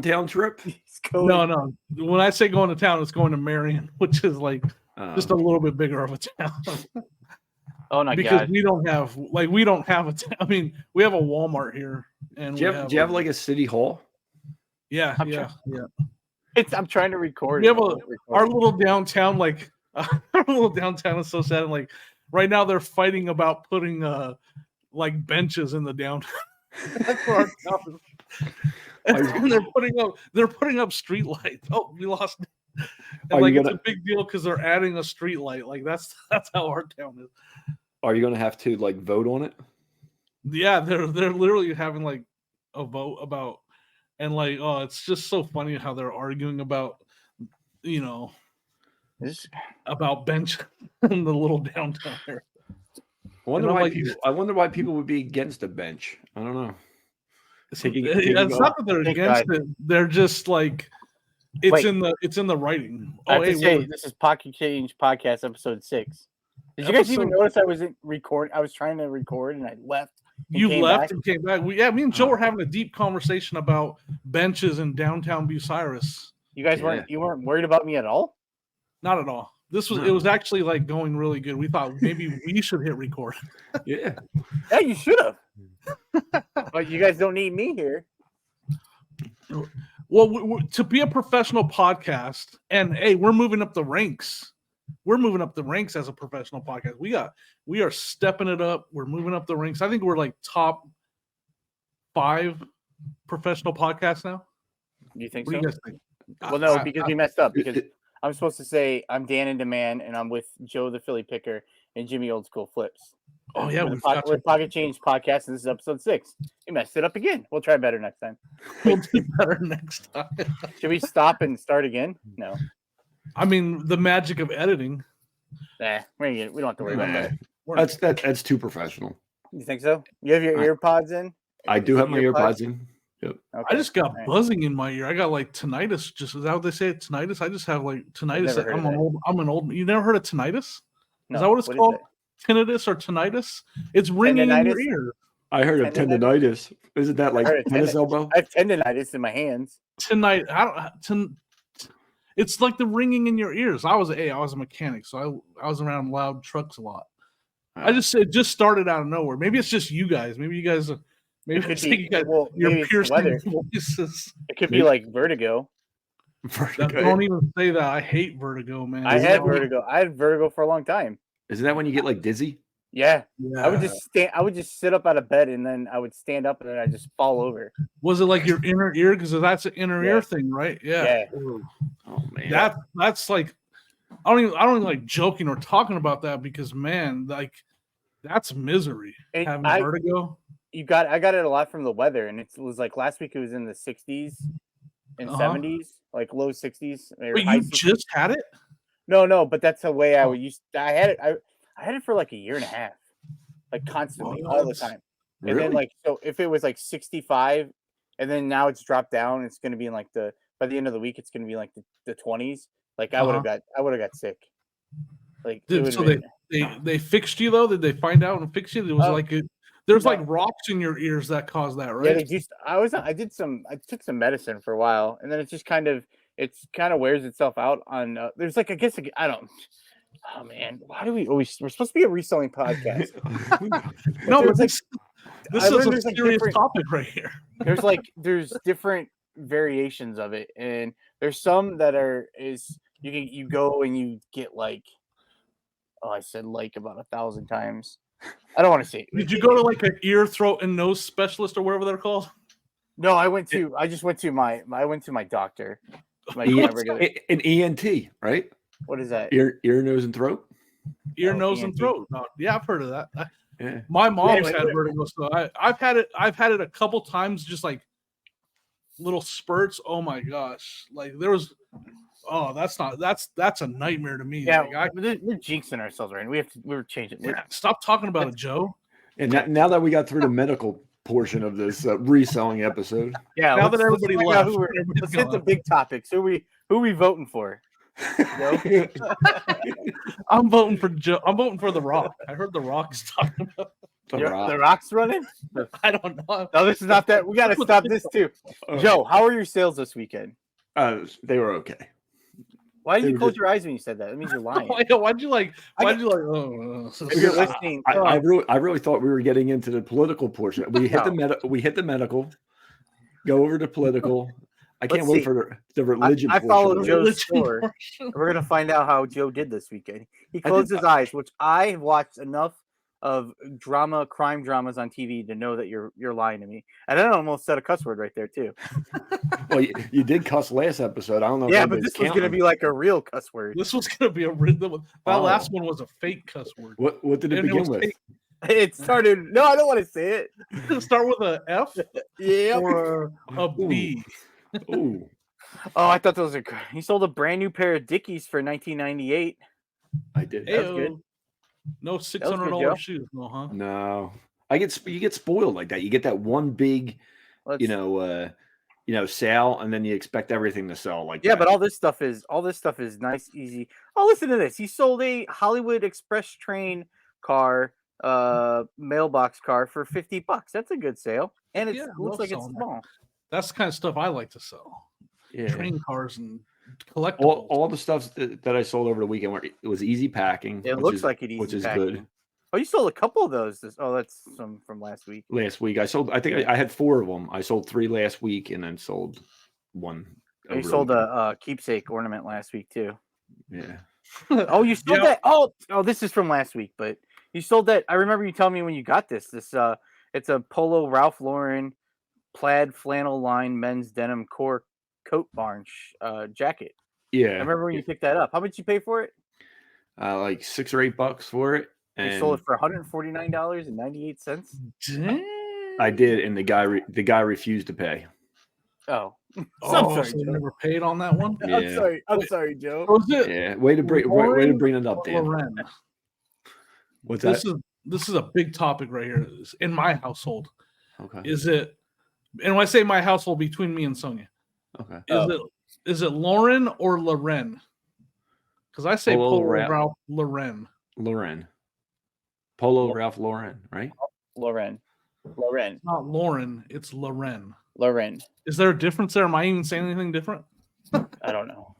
downtown trip? No. When I say going to town, it's going to Marion, which is like just a little bit bigger of a town. Oh my because god! we don't have a. I mean, we have a Walmart here, and do you have like a city hall? Yeah. I'm trying to record. We have our little downtown, like our little downtown is so sad. And like right now, they're fighting about putting like benches in the downtown. That's where our town is. And they're putting up street lights. Oh, we lost. And like it's a big deal because they're adding a street light. Like that's how our town is. Are you gonna have to like vote on it? Yeah, they're literally having like a vote about, and like it's just so funny how they're arguing about, about bench in the little downtown area. I wonder why people would be against a bench. I don't know. It's not that they're against it. They're just like it's in the writing. This is Pocket Change Podcast episode 6. Did you guys even notice I was trying to record and I left. You left and came back. Me and Joe were having a deep conversation about benches in downtown Bucyrus. You guys weren't worried about me at all? Not at all. It was actually like going really good. We thought maybe we should hit record. Yeah, you should have. But you guys don't need me here. Well, to be a professional podcast, and hey, we're moving up the ranks. We're moving up the ranks as a professional podcast. We are stepping it up. We're moving up the ranks. I think we're like top 5 professional podcasts now. You think what so? Do you guys think? Well, no, because we messed up. Because I'm supposed to say I'm Dan in Demand, and I'm with Joe the Philly Picker and Jimmy Old School Flips. Oh yeah, we're Pocket Change Podcast, and this is episode 6. You messed it up again. We'll try better next time. We'll do better next time. Should we stop and start again? No. I mean, the magic of editing. We don't have to worry about that. That's too professional. You think so? You have your earpods in? I do have my earpods in. Yep. Okay. I just got buzzing in my ear. I got like tinnitus. Is that what they say? Tinnitus. I just have like tinnitus. I'm an old. You never heard of tinnitus? No. Is that what it's called? Tinnitus or tinnitus? It's ringing in your ear. I heard of tendonitis. Isn't that like tennis elbow? I have tendonitis in my hands. It's like the ringing in your ears. I was a mechanic, so I was around loud trucks a lot. It just started out of nowhere. Maybe it's just you guys. Maybe you guys. Your piercing voices. It could be like vertigo. Don't even say that. I hate vertigo, man. I had vertigo for a long time. Isn't that when you get like dizzy? Yeah. I would just sit up out of bed and then I would stand up and then I just fall over. Was it like your inner ear? Because that's an inner ear thing, right? Yeah. Oh man. That's like I don't even like joking or talking about that because man, like that's misery. Having vertigo. I got it a lot from the weather, and it was like last week it was in the 60s and 70s, like low 60s. Wait, you just had it? No, but that's the way I had it. I had it for like a year and a half, like constantly, all the time. And then like, so if it was like 65 and then now it's dropped down, it's going to be in like by the end of the week, it's going to be like the 20s. Like I would have got sick. Like, they fixed you though? Did they find out and fix you? It was there's like rocks in your ears that cause that, right? Yeah, I took some medicine for a while, and then it kind of wears itself out on. There's like, I don't. Oh man, why do we're supposed to be a reselling podcast? No, but this is a serious topic right here. There's different variations of it, and there's some that you go and you get like, I said like about 1,000 times. I don't want to say it. Did you go to like an ear, throat, and nose specialist or whatever they're called? No, I went to my doctor. An ENT, right? What is that? Ear, nose, and throat. Ear, nose, and throat. No, yeah, I've heard of that. My mom's had vertigo, so I've had it a couple times, just like little spurts. Oh my gosh! Like there was. Oh, that's a nightmare to me. Yeah, like we're jinxing ourselves, right? We're changing. Stop talking about it, Joe. And now that we got through the medical portion of this reselling episode, now that everybody left, let's hit the big topics. Who we voting for? I'm voting for Joe. I'm voting for The Rock. I heard The Rock's talking about. The Rock's running? I don't know. No, this is not that. We got to stop this too. Joe, how are your sales this weekend? They were okay. Why did you close your eyes when you said that? That means you're lying. Why'd you like? If you're listening, I really thought we were getting into the political portion. We hit the medical. Go over to political. I can't wait for the religion. I followed Joe's score. We're gonna find out how Joe did this weekend. He closed his eyes, which I have watched enough of crime dramas on TV to know that you're lying to me. And I almost said a cuss word right there too. Well, you did cuss last episode. I don't know. Yeah, but this was gonna be like a real cuss word. This was gonna be that last one was a fake cuss word. What did it begin with? Fake. It started. No, I don't want to say it. Did it start with a F? Yeah. Or a B? Ooh. Oh, I thought those were good. He sold a brand new pair of Dickies for $19.98. I did. That was good. No $600 shoes, no, huh? No, you get spoiled like that. You get that one big, sale, and then you expect everything to sell like that. Yeah, but all this stuff is nice, easy. Oh, listen to this. He sold a Hollywood Express train car, mailbox car for $50. That's a good sale, and it looks like it's small. That's the kind of stuff I like to sell. Yeah. Train cars and collectibles. All the stuff that I sold over the weekend it was easy packing. It looks like it easy which is packing. good. Oh, you sold a couple of those. That's some from last week. Last week I sold. I think I had 4 of them. I sold 3 last week and then sold 1. You sold a keepsake ornament last week too. Yeah. Oh, you sold that. Oh, this is from last week, but you sold that. I remember you telling me when you got this. It's a polo Ralph Lauren plaid flannel line men's denim core coat barn jacket. Yeah. I remember when you picked that up. How much you pay for it? Like $6 or $8 for it. And you sold it for $149.98. I did, and the guy refused to pay. Oh, I'm sorry, so you never paid on that one. Yeah. I'm sorry, Joe. Yeah, way to bring it up, Dan. Loren. What's that? This is a big topic right here in my household. Okay. And when I say my household, between me and Sonia, okay, is it Lauren or Loren? Because I say Polo Ralph Lauren. Luren. Polo Ralph Lauren, right? Loren. It's not Lauren, it's Loren. Loren. Is there a difference there? Am I even saying anything different? I don't know.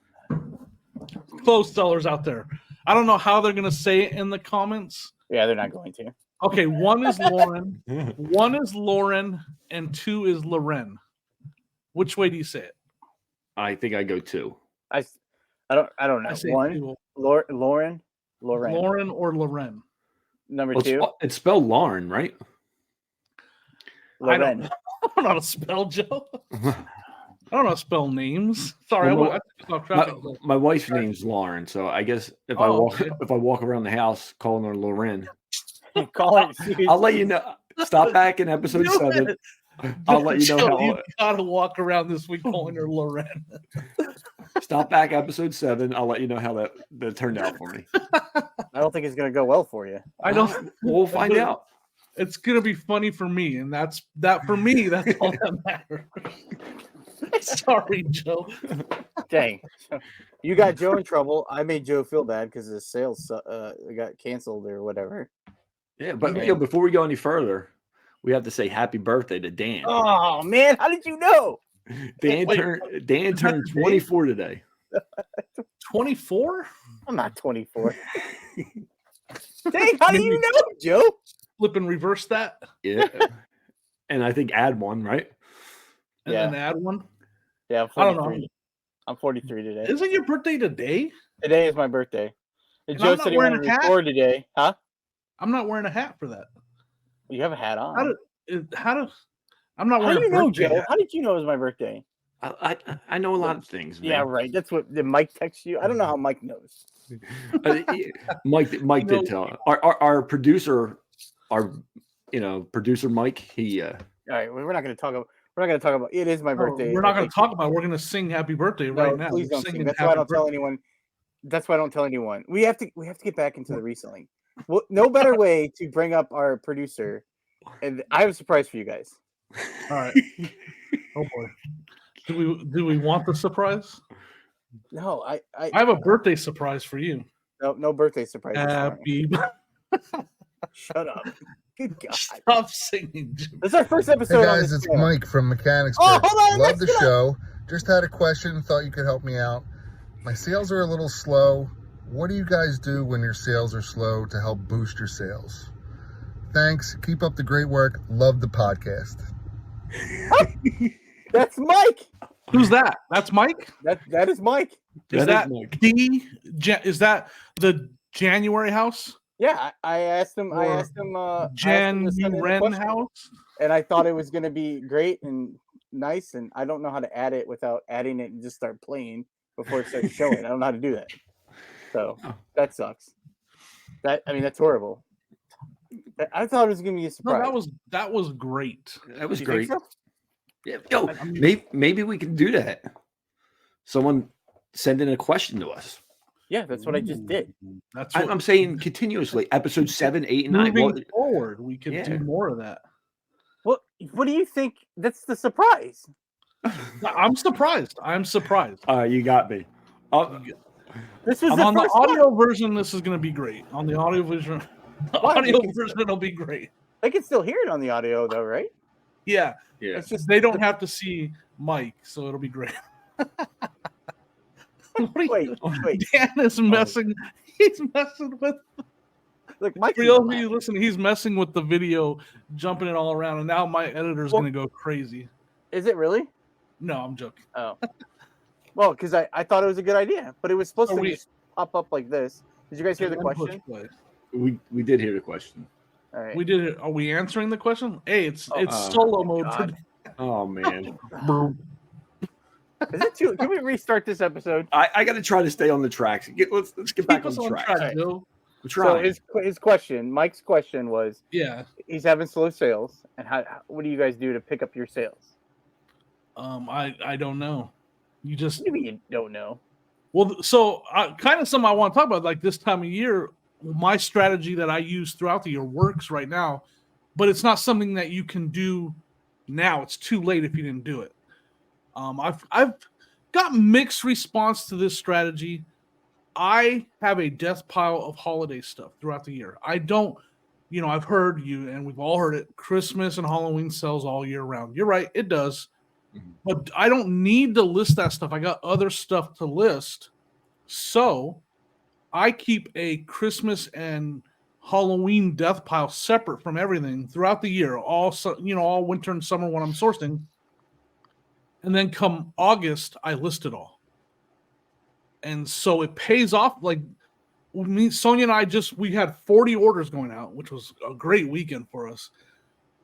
Clothes sellers out there. I don't know how they're going to say it in the comments. Yeah, they're not going to. Okay, 1 is Lauren, 1 is Lauren, and 2 is Loren. Which way do you say it? I think I go 2. I don't know. 1, Lauren. Lauren or Loren. Number 2. It's spelled Lauren, right? Loren. I don't know how to spell, Joe. I don't know how to spell names. Sorry, my wife's name's Lauren, so I guess if I walk around the house calling her Loren, I'll let you know. Stop back in episode 7. I'll let you know how. You gotta walk around this week calling her Loren. Stop back episode 7. I'll let you know how that turned out for me. I don't think it's gonna go well for you. I don't. We'll find out. It's gonna be funny for me, and that's for me. That's all that matters. Sorry, Joe. Dang, you got Joe in trouble. I made Joe feel bad because the sales got canceled or whatever. Yeah, but before we go any further, we have to say happy birthday to Dan. Oh man, how did you know? Dan turned 24 today. 24? I'm not 24. Dang, how do you know, Joe? Flip and reverse that. Yeah. And I think add 1, right? And then add 1. Yeah, I'm 43. I don't know. I'm 43 today. Isn't your birthday today? Today is my birthday. And Joe said he wanted to record today. Huh? I'm not wearing a hat for that. You have a hat on. I'm not wearing a birthday Joe? hat. How did you know it was my birthday? I know a lot of things, man. Yeah, right. That's what did Mike text you? I don't know how Mike knows. Mike did tell our producer, producer Mike. He. All right, we're not going to talk about. It is my birthday. We're not going to talk about it. We're going to sing Happy Birthday right now. Please don't sing. That's why I don't tell anyone. That's why I don't tell anyone. We have to get back into the reselling. Well, no better way to bring up our producer. And I have a surprise for you guys. All right. Oh boy. Do we want the surprise? No, I have a birthday surprise for you. No birthday surprise. Happy. Shut up. Good God. Stop singing, Jimmy. This is our first episode. Hey guys, it's Mike from Mechanicsburg. Oh, hold on, love the show. Just had a question. Thought you could help me out. My sales are a little slow. What do you guys do when your sales are slow to help boost your sales? Thanks. Keep up the great work. Love the podcast. That's Mike. Who's that? That's Mike? That is Mike. Is that the January house? Yeah, I asked him. Luren house, and I thought it was going to be great and nice, and I don't know how to add it without adding it and just start playing before it starts showing. I don't know how to do that, so that sucks. That's horrible. I thought it was going to be a surprise. No, that was great. That was You great. think so? Yeah, yo, maybe we can do that. Someone send in a question to us. Yeah, that's what I just did. That's I'm saying continuously. Episode 7, 8, and 9. Moving forward, we could do more of that. What do you think? That's the surprise. I'm surprised. You got me. This was on the audio version. This is going to be great. On the audio version, it'll be great. I can still hear it on the audio, though, right? Yeah. It's just they don't have to see Mike, so it'll be great. Wait. Dan is messing. He's messing with. Look, Mike. For those of you listening, he's messing with the video, jumping it all around, and now my editor's going to go crazy. Is it really? No, I'm joking. Oh. Well, because I thought it was a good idea, but it was supposed to just pop up like this. Did you guys hear the question? We did hear the question. All right. We did it. Are we answering the question? Hey, it's solo mode. Oh man. Is it too? Can we restart this episode? I got to try to stay on the tracks. Let's get back on track. Right. So his question, Mike's question was, he's having slow sales, and what do you guys do to pick up your sales? I don't know. You just maybe you don't know. Well, so kind of something I want to talk about, like this time of year. My strategy that I use throughout the year works right now, but it's not something that you can do now. It's too late if you didn't do it. I've got mixed response to this strategy. I have a death pile of holiday stuff throughout the year. I don't, I've heard you, and we've all heard it. Christmas and Halloween sells all year round. You're right, it does. Mm-hmm. But I don't need to list that stuff. I got other stuff to list. So I keep a Christmas and Halloween death pile separate from everything throughout the year, all winter and summer when I'm sourcing. And then come August, I list it all. And so it pays off. Like Sonia and I we had 40 orders going out, which was a great weekend for us.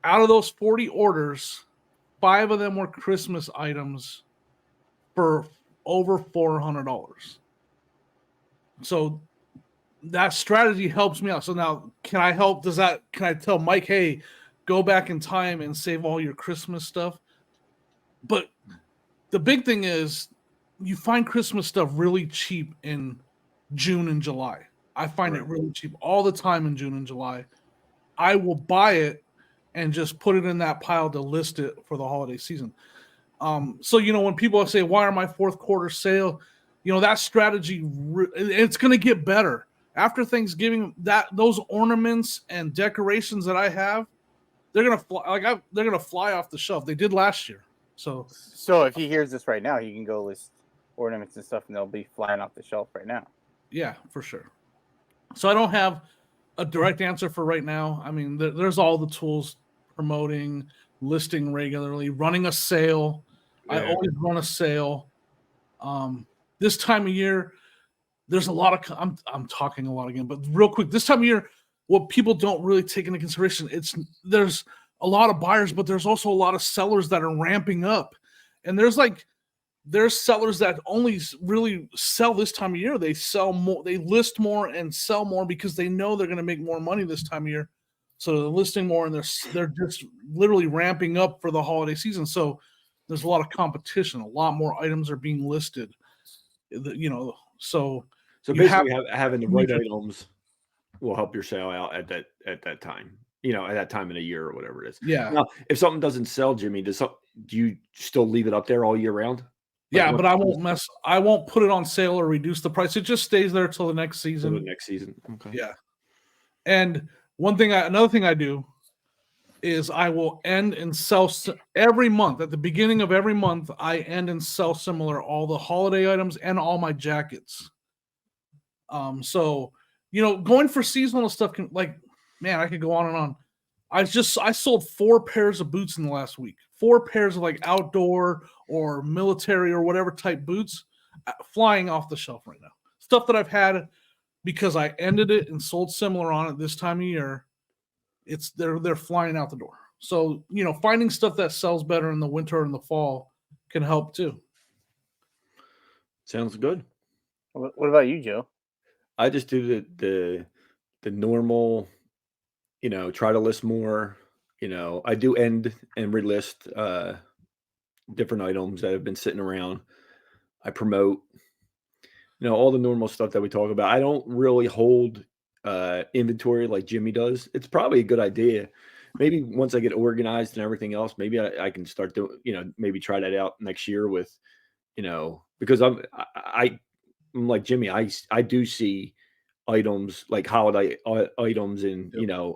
Out of those 40 orders, 5 of them were Christmas items for over $400. So that strategy helps me out. So now can I help? Can I tell Mike, hey, go back in time and save all your Christmas stuff? But the big thing is you find Christmas stuff really cheap in June and July. I find it really cheap all the time in June and July. I will buy it and just put it in that pile to list it for the holiday season. So, when people say, why are my fourth quarter sale? That strategy, it's going to get better. After Thanksgiving, those ornaments and decorations that I have, they're going to fly. They're going to fly off the shelf. They did last year. So if he hears this right now, he can go list ornaments and stuff, and they'll be flying off the shelf right now. Yeah, for sure. So I don't have a direct answer for right now. I mean, there's all the tools: promoting, listing regularly, running a sale. Yeah. I always run a sale. This time of year, there's a lot of. I'm talking a lot again, but real quick, this time of year, what people don't really take into consideration, there's a lot of buyers, but there's also a lot of sellers that are ramping up, and there's sellers that only really sell this time of year. They sell more, they list more and sell more because they know they're going to make more money this time of year. So they're listing more, and they're just literally ramping up for the holiday season. So there's a lot of competition. A lot more items are being listed. So basically having the right items will help your sale out at that time. At that time of the year or whatever it is. Yeah. Now, if something doesn't sell, Jimmy, do you still leave it up there all year round? Yeah, but I won't put it on sale or reduce the price. It just stays there till the next season. Okay. Yeah. And another thing I do is I will end and sell every month. At the beginning of every month, I end and sell similar all the holiday items and all my jackets. So going for seasonal stuff can, like, man, I could go on and on. I sold 4 pairs of boots in the last week. 4 pairs of like outdoor or military or whatever type boots flying off the shelf right now. Stuff that I've had because I ended it and sold similar on it this time of year. They're flying out the door. So, finding stuff that sells better in the winter and the fall can help too. Sounds good. What about you, Joe? I just do the normal, try to list more. I do end and relist different items that have been sitting around. I promote, all the normal stuff that we talk about. I don't really hold inventory like Jimmy does. It's probably a good idea. Maybe once I get organized and everything else, maybe I can start doing, maybe try that out next year with, because I'm like Jimmy. I do see items like holiday items in,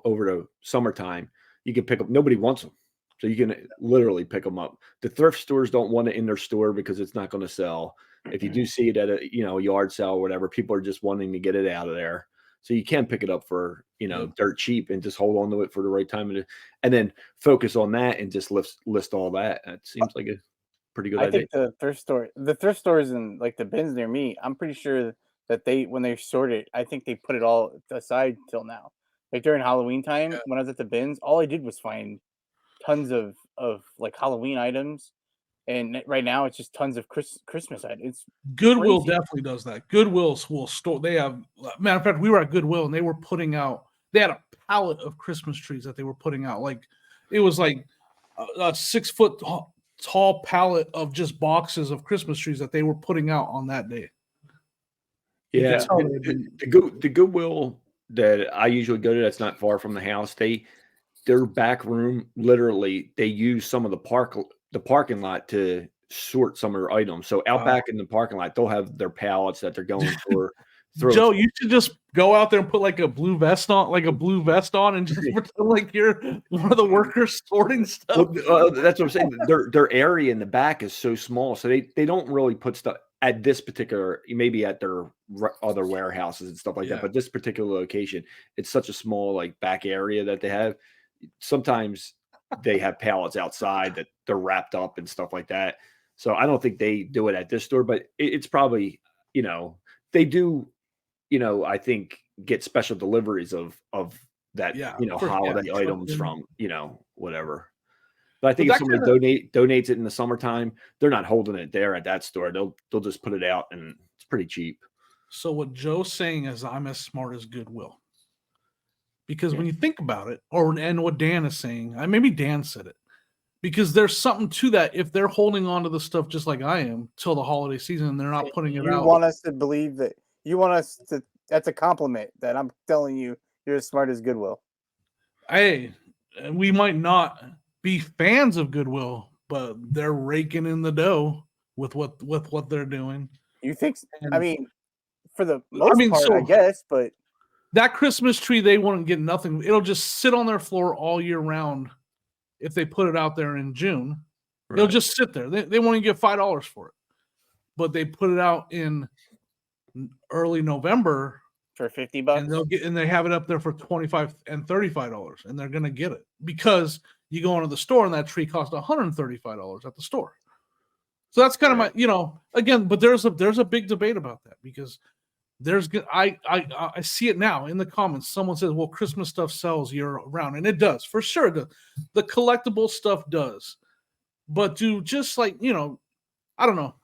over the summertime. You can pick up. Nobody wants them, so you can literally pick them up. The thrift stores don't want it in their store because it's not going to sell. If you do see it at a yard sale or whatever, people are just wanting to get it out of there. So you can pick it up for dirt cheap and just hold on to it for the right time and then focus on that and just list all that. That seems like a pretty good idea. I think the thrift stores and like the bins near me, I'm pretty sure that when they sort it, I think they put it all aside till now. Like during Halloween time, when I was at the bins, all I did was find tons of like Halloween items. And right now, it's just tons of Christmas items. It's Goodwill crazy. definitely does that. Goodwill will store. They have, matter of fact, we were at Goodwill and they were putting out. They had a pallet of Christmas trees that they were putting out. Like it was like a 6 foot tall pallet of just boxes of Christmas trees that they were putting out on that day. Yeah, the Goodwill that I usually go to, that's not far from the house. Their back room, literally, they use some of the parking lot to sort some of their items. So out back in the parking lot, they'll have their pallets that they're going for. Joe, you should just go out there and put like a blue vest on, and just pretend like you're one of the workers sorting stuff. Well, that's what I'm saying. Their area in the back is so small, so they don't really put stuff at this particular, maybe at their other warehouses and stuff like that. But this particular location, it's such a small like back area that they have. Sometimes they have pallets outside that they're wrapped up and stuff like that. So I don't think they do it at this store, but it's probably, they do, I think get special deliveries of that, holiday items from, whatever. But I think if somebody donates it in the summertime, they're not holding it there at that store. They'll just put it out and it's pretty cheap. So what Joe's saying is I'm as smart as Goodwill. Because when you think about it, and what Dan is saying, maybe Dan said it, because there's something to that. If they're holding on to the stuff just like I am till the holiday season, and they're not putting it out. You want us to believe that? You want us to? That's a compliment. That I'm telling you, you're as smart as Goodwill. Hey, we might not be fans of Goodwill, but they're raking in the dough with what they're doing. You think? I mean, for the most part, I guess, but. That Christmas tree, they won't get nothing. It'll just sit on their floor all year round if they put it out there in June. Right. It'll just sit there. They won't even get $5 for it. But they put it out in early November for $50. And they have it up there for $25 and $35, and they're gonna get it because you go into the store and that tree costs $135 at the store. So that's kind of my, again, but there's a big debate about that because I see it now in the comments. Someone says, well, Christmas stuff sells year round. And it does, for sure. The collectible stuff does. But just like, I don't know.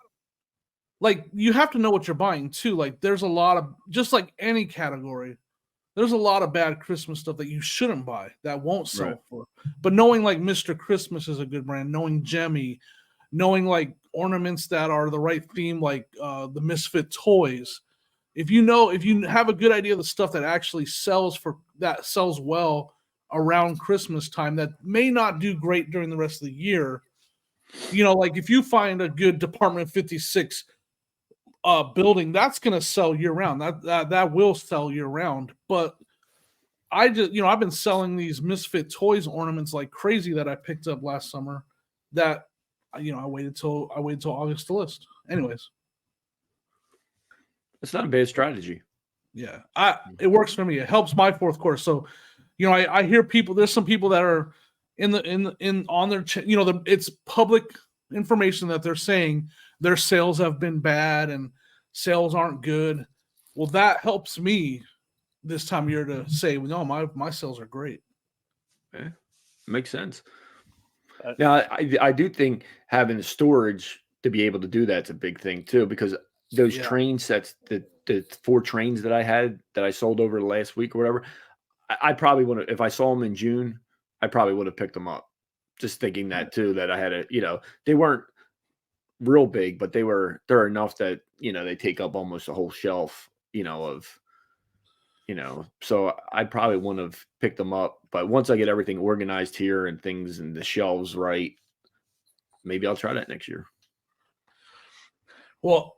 Like, you have to know what you're buying, too. Like, there's a lot of, just like any category, there's a lot of bad Christmas stuff that you shouldn't buy that won't sell for. But knowing, like, Mr. Christmas is a good brand, knowing Jemmy, knowing, like, ornaments that are the right theme, like the Misfit toys, if you have a good idea of the stuff that actually sells well around Christmas time that may not do great during the rest of the year, like if you find a good Department 56 building, that's going to sell year round. That will sell year round. But I just, I've been selling these Misfit Toys ornaments like crazy that I picked up last summer. That, I waited till August to list. Anyways, it's not a bad strategy. Yeah, it works for me. It helps my fourth quarter. So, I hear people. There's some people that are on their, it's public information that they're saying their sales have been bad and sales aren't good. Well, that helps me this time of year to say, well, no, my sales are great. Okay. Makes sense. Now, I do think having the storage to be able to do that's a big thing too, because those train sets, the 4 trains that I had that I sold over the last week or whatever, I probably would have, if I saw them in June, I probably would have picked them up. Just thinking that too, that I had they weren't real big, but they're enough that, they take up almost a whole shelf, so I probably wouldn't have picked them up. But once I get everything organized here and things and the shelves right, maybe I'll try that next year. Well,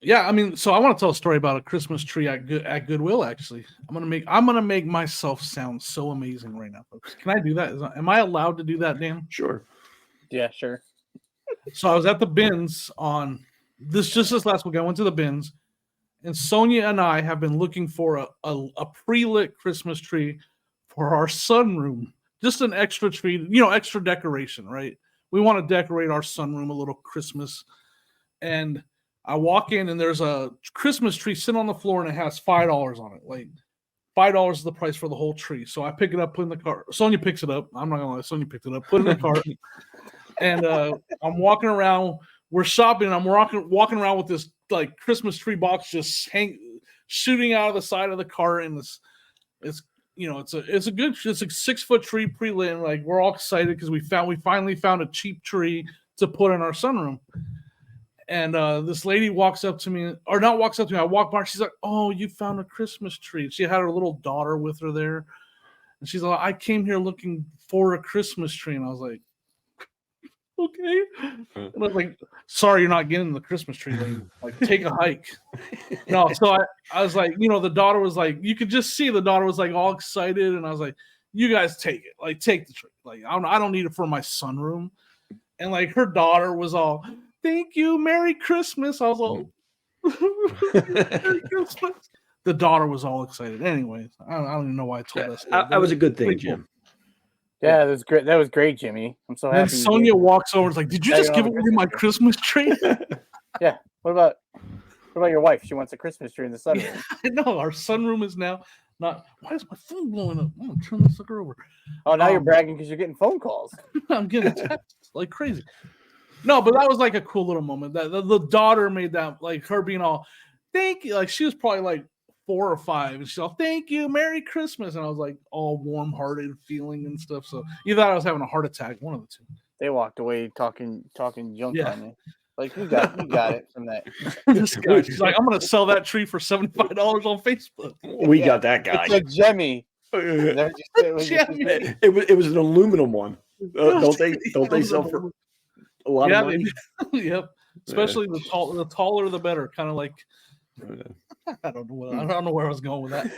yeah, I mean, so I want to tell a story about a Christmas tree at Goodwill. Actually, I'm gonna make myself sound so amazing right now, folks. Can I do that? Am I allowed to do that, Dan? Sure. Yeah, sure. So I was at the bins on this last week. I went to the bins, and Sonia and I have been looking for a pre-lit Christmas tree for our sunroom. Just an extra tree, extra decoration, right? We want to decorate our sunroom a little Christmas. And I walk in, and there's a Christmas tree sitting on the floor, and it has $5 on it. Like, $5 is the price for the whole tree. So I pick it up, put it in the cart. Sonia picks it up. I'm not going to lie. Sonia picked it up, put it in the cart. And I'm walking around. We're shopping. And I'm walking around with this like Christmas tree box just shooting out of the side of the cart, and it's a 6-foot tree pre-lit. And like, we're all excited because we finally found a cheap tree to put in our sunroom. And this lady walks up to me, or not walks up to me. I walk by. She's like, "Oh, you found a Christmas tree." She had her little daughter with her there, and she's like, "I came here looking for a Christmas tree," and I was like, okay. And I was like, sorry, you're not getting the Christmas tree lady. Like, take a hike. No, so I was like, the daughter was like, you could just see the daughter was like all excited. And I was like, you guys take it. Like, take the tree. Like, I don't need it for my sunroom. And like, her daughter was all, thank you, Merry Christmas. I was all, Merry Christmas. The daughter was all excited. Anyways, I don't even know why I told us. That was a good thing, Jim. Yeah, that was great. That was great, Jimmy. I'm so happy. And Sonia walks over and is like, did you just give away my Christmas tree? Yeah. What about your wife? She wants a Christmas tree in the sunroom. Yeah, I know. Our sunroom is now not. Why is my phone blowing up? I'm going to turn this sucker over. Oh, now you're bragging because you're getting phone calls. I'm getting texts like crazy. No, but that was like a cool little moment. That the daughter made that, like, her being all, thank you. Like, she was probably like 4 or 5, and she's all, thank you, Merry Christmas. And I was like all warm-hearted feeling and stuff. So you thought I was having a heart attack, one of the two. They walked away talking junk on you. Like, you got it from that. This guy, she's like, I'm gonna sell that tree for $75 on Facebook. We got that guy. It's a Jemmy. It was an aluminum one. Don't they sell for a lot of money? Yep. Especially the taller the better. Kind of like, I don't know where I was going with that.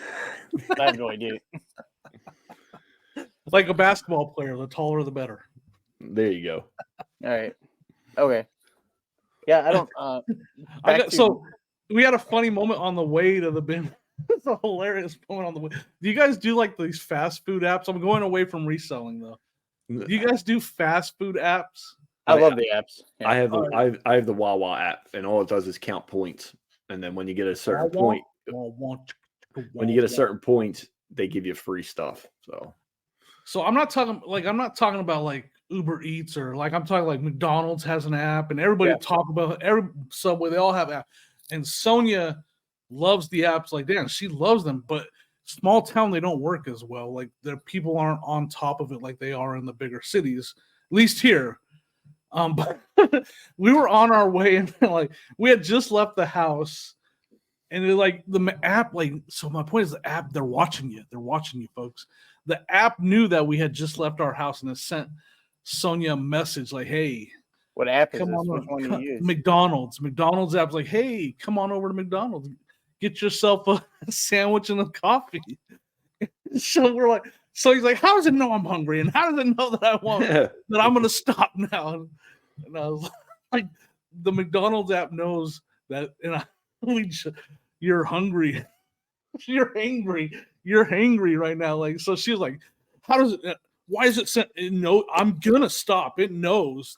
I have no idea. Like a basketball player, the taller the better. There you go. All right. Okay. Yeah, I don't. So we had a funny moment on the way to the bin. It's a hilarious moment on the way. Do you guys do like these fast food apps? I'm going away from reselling though. Do you guys do fast food apps? I love the apps. Yeah. I have the Wawa app, and all it does is count points. And then when you get a certain point, they give you free stuff. So I'm not talking about like Uber Eats, or like, I'm talking like McDonald's has an app, and everybody talk about every Subway, they all have apps. And Sonia loves the apps like Dan. She loves them, but small town, they don't work as well. Like, the people aren't on top of it like they are in the bigger cities, at least here. But we were on our way, and like, we had just left the house, and it, like, the app, like, so my point is, the app, they're watching you, folks. The app knew that we had just left our house, and it sent Sonia a message like, hey, what app is this? Which one do you use? McDonald's app's like, hey, come on over to McDonald's, get yourself a sandwich and a coffee. So we're like, so he's like, how does it know I'm hungry? And how does it know that that I'm going to stop now? And I was like, the McDonald's app knows that, and you're hungry. You're angry. You're hangry right now. Like, so she was like, how does it, why is it no, I'm going to stop. It knows.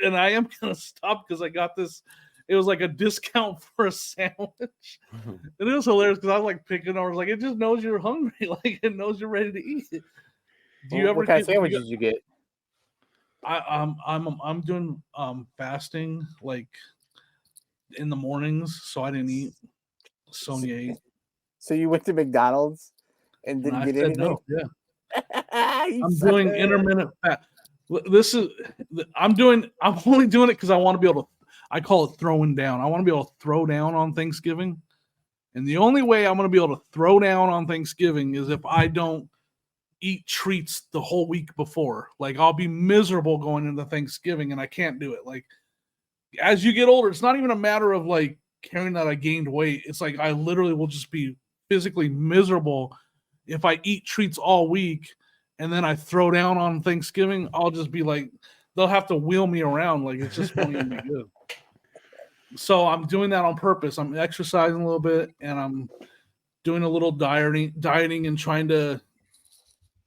And I am going to stop because I got this. It was like a discount for a sandwich. And it was hilarious because I was like picking over. Like, it just knows you're hungry. Like, it knows you're ready to eat. What kind of sandwiches did you get? I'm doing fasting like in the mornings, so I didn't eat. Sonia ate. So you went to McDonald's and didn't get anything? No, yeah. I'm doing intermittent fast. I'm only doing it because I want to be able to. I call it throwing down. I want to be able to throw down on Thanksgiving, and the only way I'm going to be able to throw down on Thanksgiving is if I don't eat treats the whole week before. Like, I'll be miserable going into Thanksgiving, and I can't do it. Like, as you get older, it's not even a matter of like caring that I gained weight. It's like I literally will just be physically miserable if I eat treats all week and then I throw down on Thanksgiving. I'll just be like, they'll have to wheel me around. Like, it's just won't even be good. So I'm doing that on purpose. I'm exercising a little bit and I'm doing a little dieting and trying to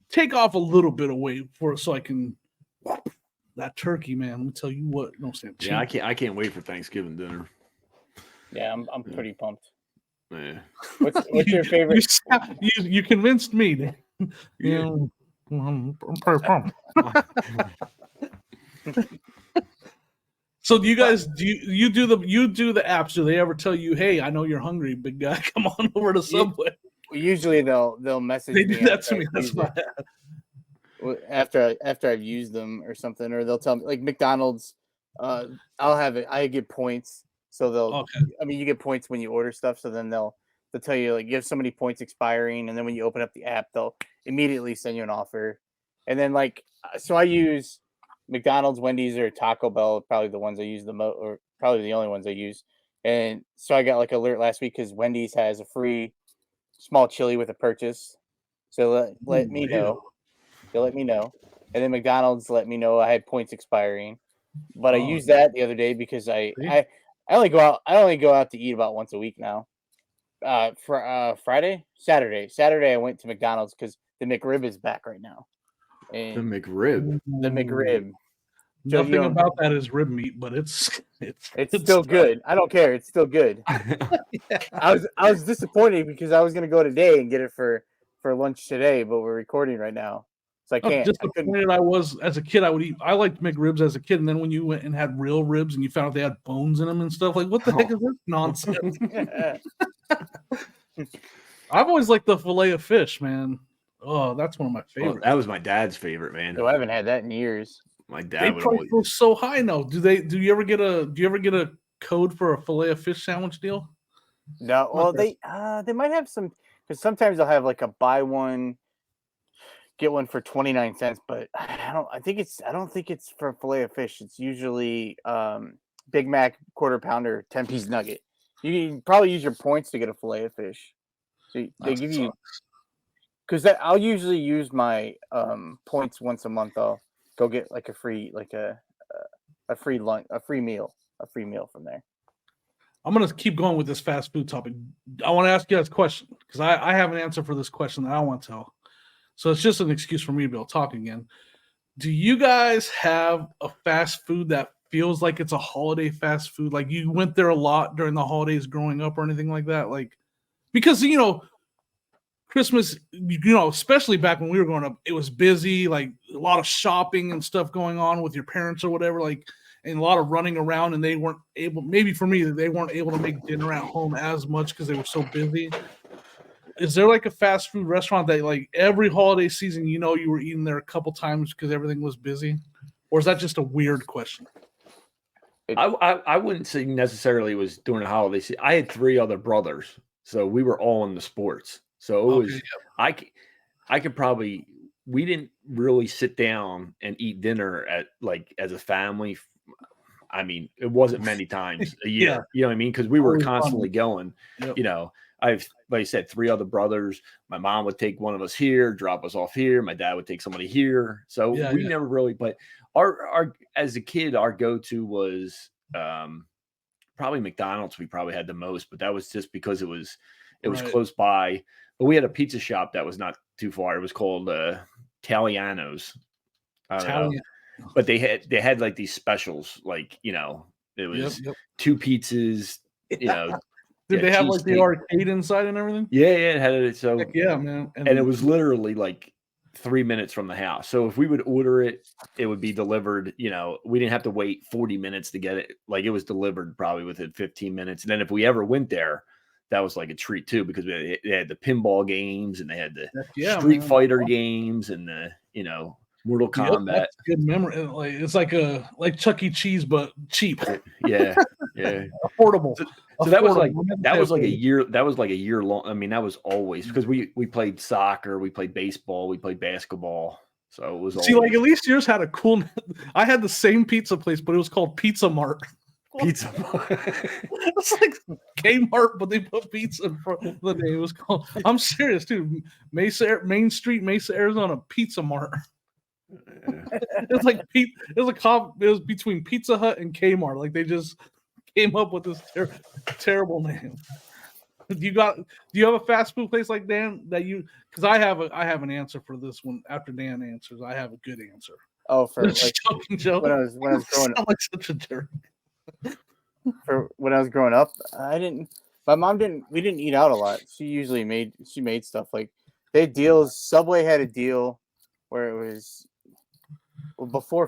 take off a little bit of weight so I can that turkey, man. Let me tell you what. No, Sam. Yeah, I can't wait for Thanksgiving dinner. Yeah, I'm pretty pumped. Yeah. What's your favorite? You convinced me. Dan. You know, I'm pretty pumped. So do you guys do you do the apps? Do they ever tell you, hey, I know you're hungry, big guy, come on over to Subway? Usually they'll message me. They do that to me. That's why. After I've used them or something, or they'll tell me like McDonald's. I'll have it. I get points, so they'll. Okay. I mean, you get points when you order stuff, so then they'll tell you like you have so many points expiring, and then when you open up the app, they'll immediately send you an offer, and then like so I use McDonald's, Wendy's, or Taco Bell, probably the ones I use the most, or probably the only ones I use. And so I got like alert last week because Wendy's has a free small chili with a purchase. So let me know. They'll let me know. And then McDonald's let me know I had points expiring. But I used that the other day because I only go out to eat about once a week now. Saturday I went to McDonald's because the McRib is back right now. And the McRib. Nothing about that is rib meat, but it's still good. I don't care. It's still good. Yeah. I was disappointed because I was gonna go today and get it for lunch today, but we're recording right now, so I can't. Disappointed I was as a kid. I liked McRibs as a kid, and then when you went and had real ribs and you found out they had bones in them and stuff, like what the heck is this nonsense? I've always liked the fillet of fish, man. Oh, that's one of my favorites. That was my dad's favorite, man. So I haven't had that in years. My dad would always go so high now. Do you ever get a code for a fillet of fish sandwich deal? No. Well, they might have some, because sometimes they'll have like a buy one get one for 29 cents, but I don't think it's for fillet of fish. It's usually Big Mac, quarter pounder, 10-piece nugget. You can probably use your points to get a fillet of fish. So they give you, because I'll usually use my points once a month. I'll go get like a free lunch, a free meal from there. I'm gonna keep going with this fast food topic. I want to ask you guys a question because I have an answer for this question that I want to tell. So it's just an excuse for me to be able to talk again. Do you guys have a fast food that feels like it's a holiday fast food? Like you went there a lot during the holidays growing up or anything like that? Like, because, Christmas, especially back when we were growing up, it was busy, like a lot of shopping and stuff going on with your parents or whatever, like, and a lot of running around, and they weren't able, maybe for me, they weren't able to make dinner at home as much because they were so busy. Is there like a fast food restaurant that like every holiday season, you were eating there a couple times because everything was busy? Or is that just a weird question? I wouldn't say necessarily it was during the holiday season. I had 3 other brothers, so we were all in the sports. So it was, I could probably, we didn't really sit down and eat dinner as a family. I mean, it wasn't many times a year, you know what I mean? Because we were constantly going, I've, like I said, 3 other brothers. My mom would take one of us here, drop us off here. My dad would take somebody here. So we never really, but our as a kid, our go-to was probably McDonald's. We probably had the most, but that was just because it was close by. But we had a pizza shop that was not too far. It was called Italiano's. I don't know. But they had like these specials, like, you know, it was 2 pizzas, you know. Did they have like the arcade inside and everything? Yeah, it had it. So heck yeah, man. And it was literally like 3 minutes from the house. So if we would order it, it would be delivered. You know, we didn't have to wait 40 minutes to get it. Like, it was delivered probably within 15 minutes. And then if we ever went there, that was like a treat too, because they had the pinball games and they had the Street Fighter games and the, you know, Mortal Kombat. That's good memory. Like, it's like Chuck E. Cheese, but cheap. Yeah, affordable. So that was like a year. That was like a year long. I mean, that was always, because we played soccer, we played baseball, we played basketball. So it was always, like, at least yours had a cool. I had the same pizza place, but it was called Pizza Mart. Pizza Mart. It's like Kmart, but they put pizza in front of the name. It was called. I'm serious, dude. Main Street, Mesa, Arizona, Pizza Mart. It was between Pizza Hut and Kmart. Like, they just came up with this terrible name. Do you have a fast food place like Dan that you? Because I have an answer for this one. After Dan answers, I have a good answer. Oh, for like Joe. when I was growing up, like such a jerk. For when I was growing up, my mom didn't. We didn't eat out a lot. She made stuff like, they had deals. Subway had a deal where it was, before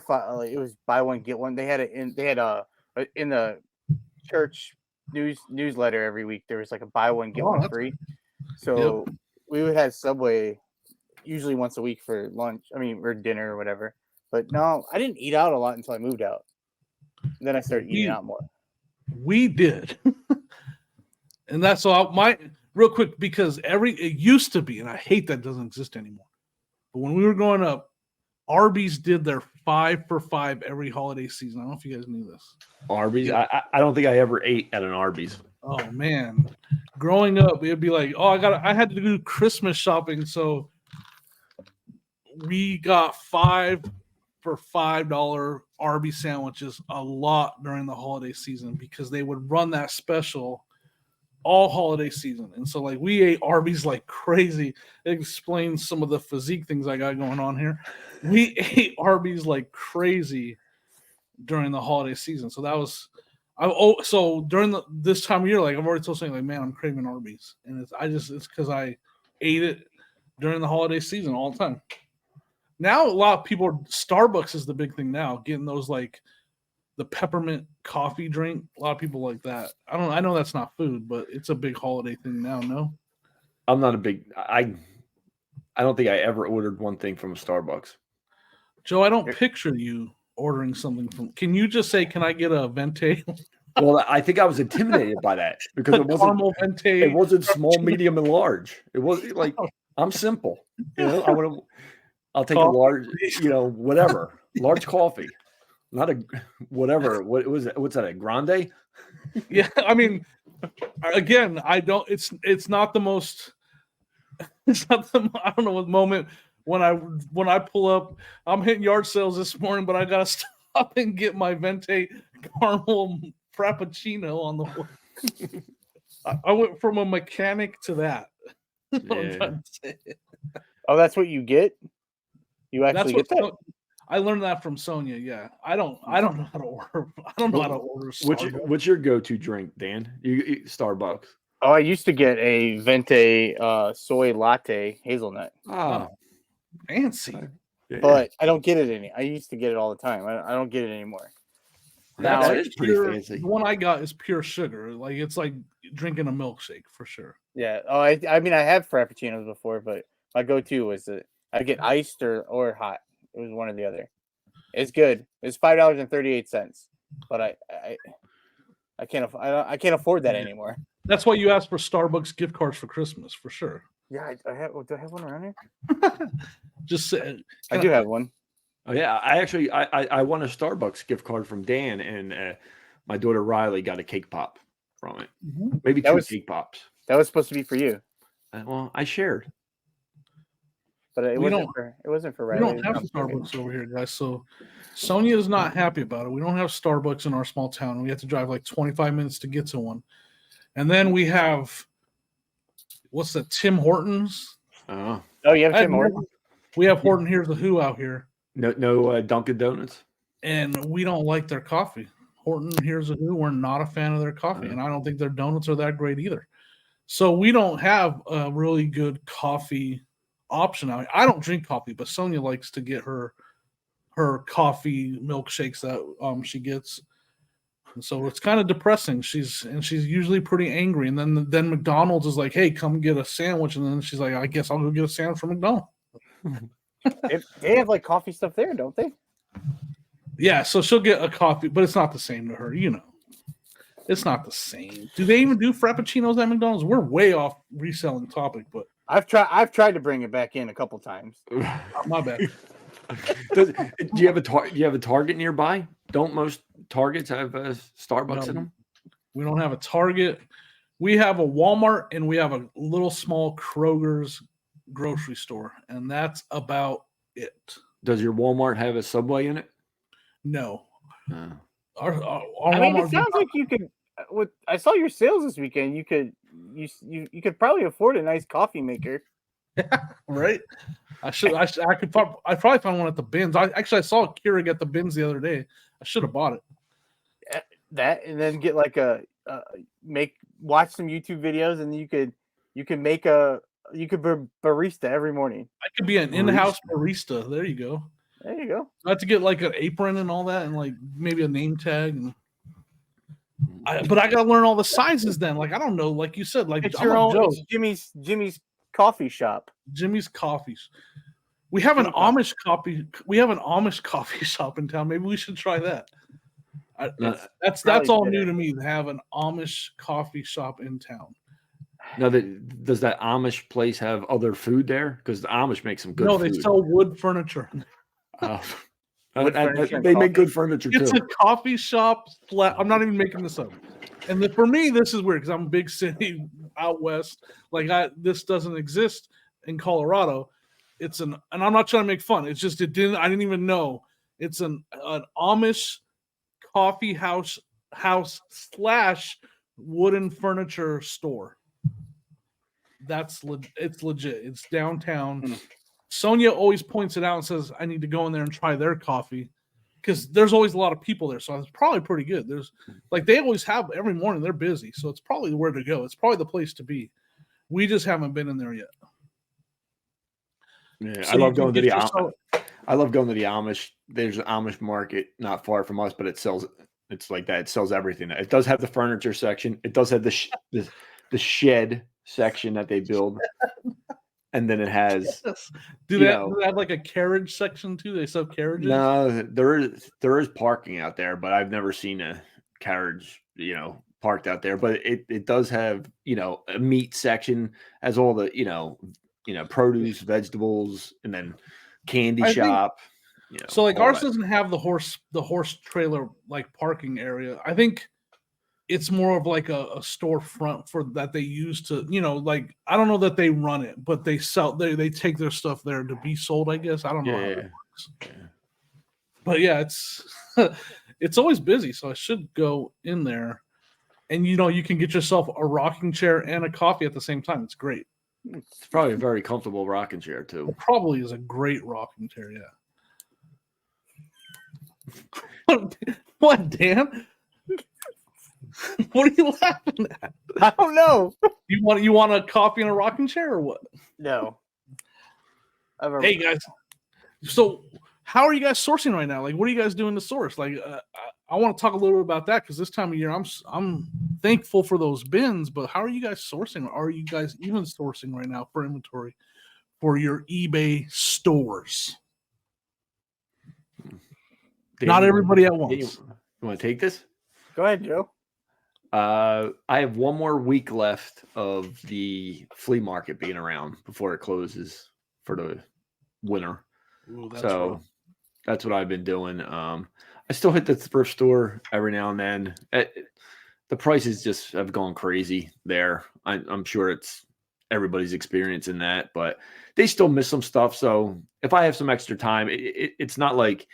it was buy one get one. They had it in the church newsletter every week. There was like a buy one get one free. So we would have Subway usually once a week for lunch. I mean, or dinner or whatever. But no, I didn't eat out a lot until I moved out. And then I started eating out more. We did. And that's all real quick, because it used to be, and I hate that doesn't exist anymore. But when we were growing up, Arbys did their 5 for $5 every holiday season. I don't know if you guys knew this. Arbys? I don't think I ever ate at an Arbys. Oh man. Growing up, it'd be like, I had to do Christmas shopping, so we got 5 for $5 Arby's sandwiches a lot during the holiday season, because they would run that special all holiday season. And so, like, we ate Arby's like crazy. It explains some of the physique things I got going on here. We ate Arby's like crazy during the holiday season. So that was, so during this time of year, like, I've already told something like, man, I'm craving Arby's, and it's because I ate it during the holiday season all the time. Now a lot of people, Starbucks is the big thing now, getting those, like, the peppermint coffee drink. A lot of people like that. I know that's not food, but it's a big holiday thing now. No, I'm not a big. I don't think I ever ordered one thing from a Starbucks. Joe, I don't picture you ordering something from. Can you just say, "Can I get a venti?" Well, I think I was intimidated by that, because it wasn't venti. It wasn't small, medium, and large. It was like, I'm simple. You know, I'll take a large. You know, whatever, large coffee. Not a whatever. What was it? What's that? A grande? Yeah, I mean, again, I don't. It's not the most. It's not the. I don't know what moment when I pull up. I'm hitting yard sales this morning, but I gotta stop and get my venti caramel frappuccino on the way. I went from a mechanic to that. Yeah. Oh, that's what you get. You actually get that. I learned that from Sonia. Yeah, I don't know how to order. I don't know how to order. What's your go-to drink, Dan? You eat Starbucks. Oh, I used to get a venti soy latte hazelnut. Oh, fancy. Yeah. But I don't get it I used to get it all the time. I don't get it anymore. Now that is pretty fancy. The one I got is pure sugar. Like, it's like drinking a milkshake for sure. Yeah. Oh, I mean, I had frappuccinos before, but my go-to was I get iced or hot. It was one or the other. It's good. It's $5.38, but I can't afford that anymore. That's why you asked for Starbucks gift cards for Christmas, for sure. Yeah, do I have one around here? Just say, I do have one. Oh yeah, I won a Starbucks gift card from Dan, and my daughter Riley got a cake pop from it. Mm-hmm. Maybe two cake pops. That was supposed to be for you. Well, I shared. But it wasn't for We Riley. don't have Starbucks over here, guys. So Sonia is not happy about it. We don't have Starbucks in our small town. We have to drive like 25 minutes to get to one. And then we have, what's that, Tim Hortons? Oh, you have Tim Hortons? We have Horton Here's the Who out here. No Dunkin' Donuts? And we don't like their coffee. Horton Here's the Who, we're not a fan of their coffee. And I don't think their donuts are that great either. So we don't have a really good coffee option. I don't drink coffee, but Sonia likes to get her coffee milkshakes that she gets. And so it's kind of depressing. She's usually pretty angry. And then McDonald's is like, hey, come get a sandwich. And then she's like, I guess I'll go get a sandwich from McDonald's. They have like coffee stuff there, don't they? Yeah, so she'll get a coffee, but it's not the same to her, It's not the same. Do they even do frappuccinos at McDonald's? We're way off reselling topic, but I've tried to bring it back in a couple times. My bad. Do you have a Target nearby? Don't most Targets have Starbucks in them? We don't have a Target. We have a Walmart and we have a little small Kroger's grocery store, and that's about it. Does your Walmart have a Subway in it? No. Our Walmart, it sounds like you could. I saw your sales this weekend. You could probably afford a nice coffee maker. Right? I could probably find one at the bins. I saw a Keurig at the bins the other day. I should have bought it. That, and then get like watch some YouTube videos, and you could barista every morning. I could be an in-house barista. There you go. There you go. I have to get like an apron and all that, and like maybe a name tag. But I gotta learn all the sizes then. Like I don't know. Like you said, like it's your own. It's Jimmy's coffee shop. Jimmy's Coffees. We have an Amish coffee. We have an Amish coffee shop in town. Maybe we should try that. That's all new to me. To have an Amish coffee shop in town. Now, does that Amish place have other food there? Because the Amish make some good. No, they sell wood furniture. They make good furniture too. It's a coffee shop. I'm not even making this up. And for me, this is weird because I'm a big city out west. Like this doesn't exist in Colorado. And I'm not trying to make fun. It's just I didn't even know. It's an Amish coffee house / wooden furniture store. It's legit. It's downtown. Sonia always points it out and says, I need to go in there and try their coffee because there's always a lot of people there. So it's probably pretty good. There's like they always have every morning. They're busy. So it's probably where to go. It's probably the place to be. We just haven't been in there yet. Yeah, so I love going to the Amish. There's an Amish market not far from us, but it's like that. It sells everything. It does have the furniture section. It does have the shed section that they build. And then it has. Yes. Do they have like a carriage section too? They sell carriages. No, there is parking out there, but I've never seen a carriage, parked out there. But it does have, a meat section, has all the, produce, vegetables, and then candy shop. So like ours doesn't have the horse trailer like parking area. I think it's more of like a storefront for that they use to, like I don't know that they run it, but they sell they take their stuff there to be sold, I guess. I don't know how it works. Yeah. But yeah, it's always busy, so I should go in there. And you can get yourself a rocking chair and a coffee at the same time. It's great. It's probably a very comfortable rocking chair too. It probably is a great rocking chair, yeah. What, Dan? What are you laughing at? I don't know. You want a coffee and a rocking chair or what? No. Hey guys, so how are you guys sourcing right now? Like, what are you guys doing to source? Like, I want to talk a little bit about that because this time of year, I'm thankful for those bins. But how are you guys sourcing? Are you guys even sourcing right now for inventory for your eBay stores? Not everybody at once. You want to take this? Go ahead, Joe. I have one more week left of the flea market being around before it closes for the winter. Ooh, that's what I've been doing. I still hit the thrift store every now and then. the prices just have gone crazy there. I'm sure it's everybody's experiencing that, but they still miss some stuff. So if I have some extra time, it's not like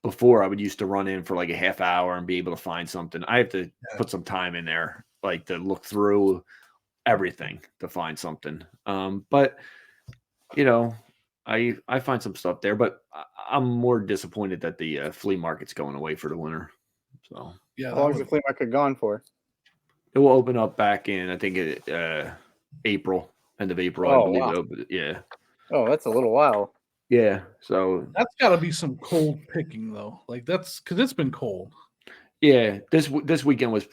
before I would used to run in for like a half hour and be able to find something. I have to put some time in there, like to look through everything to find something. But you know, I find some stuff there, but I'm more disappointed that the flea market's going away for the winter. So yeah, how long is the flea market gone for? it will open up back in, I think, April, end of April, I believe. Wow. It opened. Yeah. Oh, that's a little while. Yeah. So that's got to be some cold picking though. Like that's because it's been cold. Yeah, this weekend was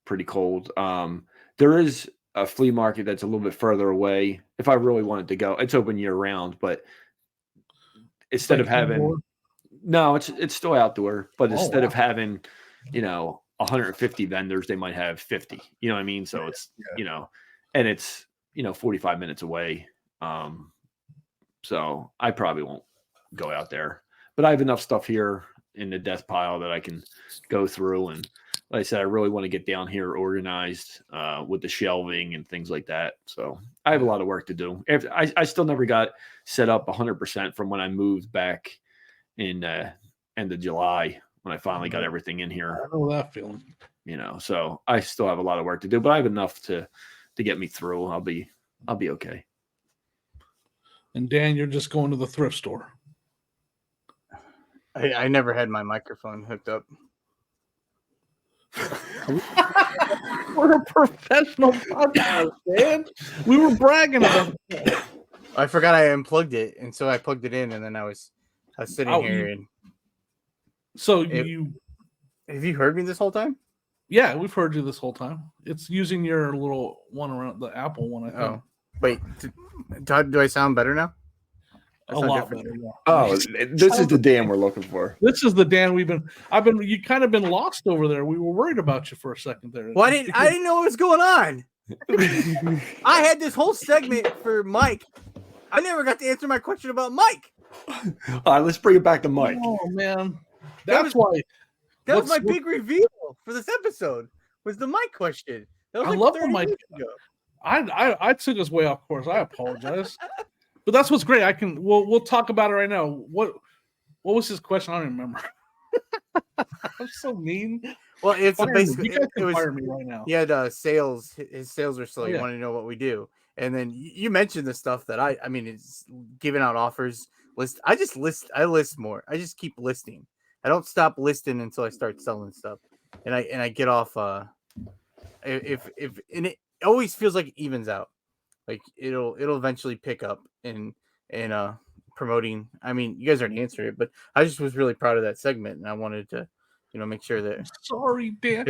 pretty cold. There is a flea market that's a little bit further away. If I really wanted to go, it's open year round, but instead of having it's still outdoor, but instead of having 150 vendors, they might have 50. You know what I mean? So it's and it's 45 minutes away. So I probably won't go out there, but I have enough stuff here in the Deathpile that I can go through. And like I said, I really want to get down here organized with the shelving and things like that. So I have a lot of work to do. I still never got set up 100% from when I moved back in end of July when I finally got everything in here. I know that feeling. So I still have a lot of work to do, but I have enough to get me through. I'll be okay. And Dan, you're just going to the thrift store. I never had my microphone hooked up. We're a professional podcast, man. We were bragging about it. I forgot I unplugged it, and so I plugged it in, and then I was sitting here. And so have you heard me this whole time? Yeah, we've heard you this whole time. It's using your little one around the Apple one. I think. Oh, wait. Do I sound better now? A lot better. Yeah. Oh, this is the Dan we're looking for. This is the Dan you kind of been lost over there. We were worried about you for a second there. Well, I didn't know what was going on. I had this whole segment for Mike. I never got to answer my question about Mike. All right, let's bring it back to Mike. Oh man, that was my big reveal for this episode. Was the Mike question? That was I love the Mike. I took us way off course. I apologize. But that's what's great. We'll talk about it right now. What was his question? I don't remember. I'm so mean. Well, it's basically you guys can fire me right now. He had sales. His sales are slow. You want to know what we do, and then you mentioned the stuff that I mean, it's giving out offers. I list more. I just keep listing. I don't stop listing until I start selling stuff, and I get off. If and it always feels like it evens out. Like it'll eventually pick up in promoting. I mean, you guys already answered it, but I just was really proud of that segment, and I wanted to, make sure that. Sorry, Dan.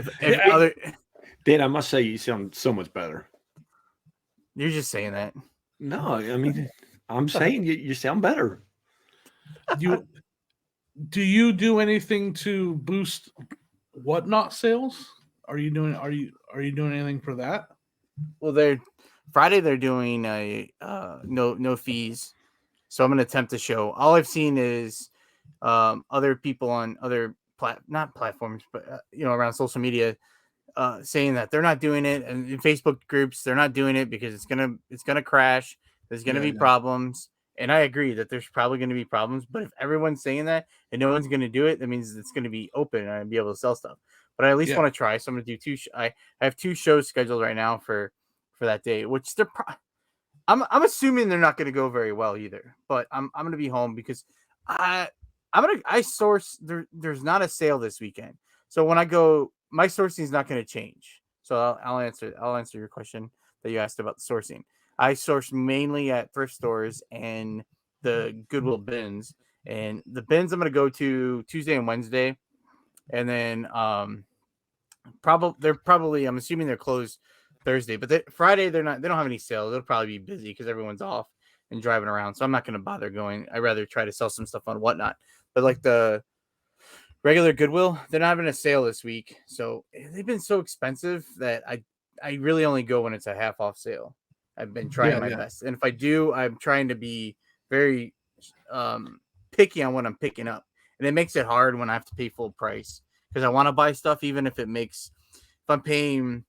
Dan, I must say you sound so much better. You're just saying that. No, I mean, I'm saying you sound better. Do you do anything to boost whatnot sales? Are you doing anything for that? Well, Friday they're doing no fees, so I'm gonna attempt to show. All I've seen is other people on other not platforms, but around social media saying that they're not doing it, and in Facebook groups they're not doing it because it's gonna crash. There's gonna be problems, and I agree that there's probably gonna be problems. But if everyone's saying that and no one's gonna do it, that means it's gonna be open and I'll be able to sell stuff. But I at least want to try. So I'm gonna do two. I have 2 shows scheduled right now for that day, which I'm assuming they're not going to go very well either. But I'm going to be home because I source. There's not a sale this weekend, so when I go, my sourcing is not going to change. So I'll answer your question that you asked about the sourcing. I source mainly at thrift stores and the Goodwill bins, and the bins I'm going to go to Tuesday and Wednesday, and then probably I'm assuming they're closed Thursday, but Friday they don't have any sales. They'll probably be busy because everyone's off and driving around. So I'm not going to bother going. I'd rather try to sell some stuff on whatnot. But like the regular Goodwill, they're not having a sale this week. So they've been so expensive that I really only go when it's a half off sale. I've been trying my best. And if I do, I'm trying to be very picky on what I'm picking up. And it makes it hard when I have to pay full price because I want to buy stuff, even if I'm paying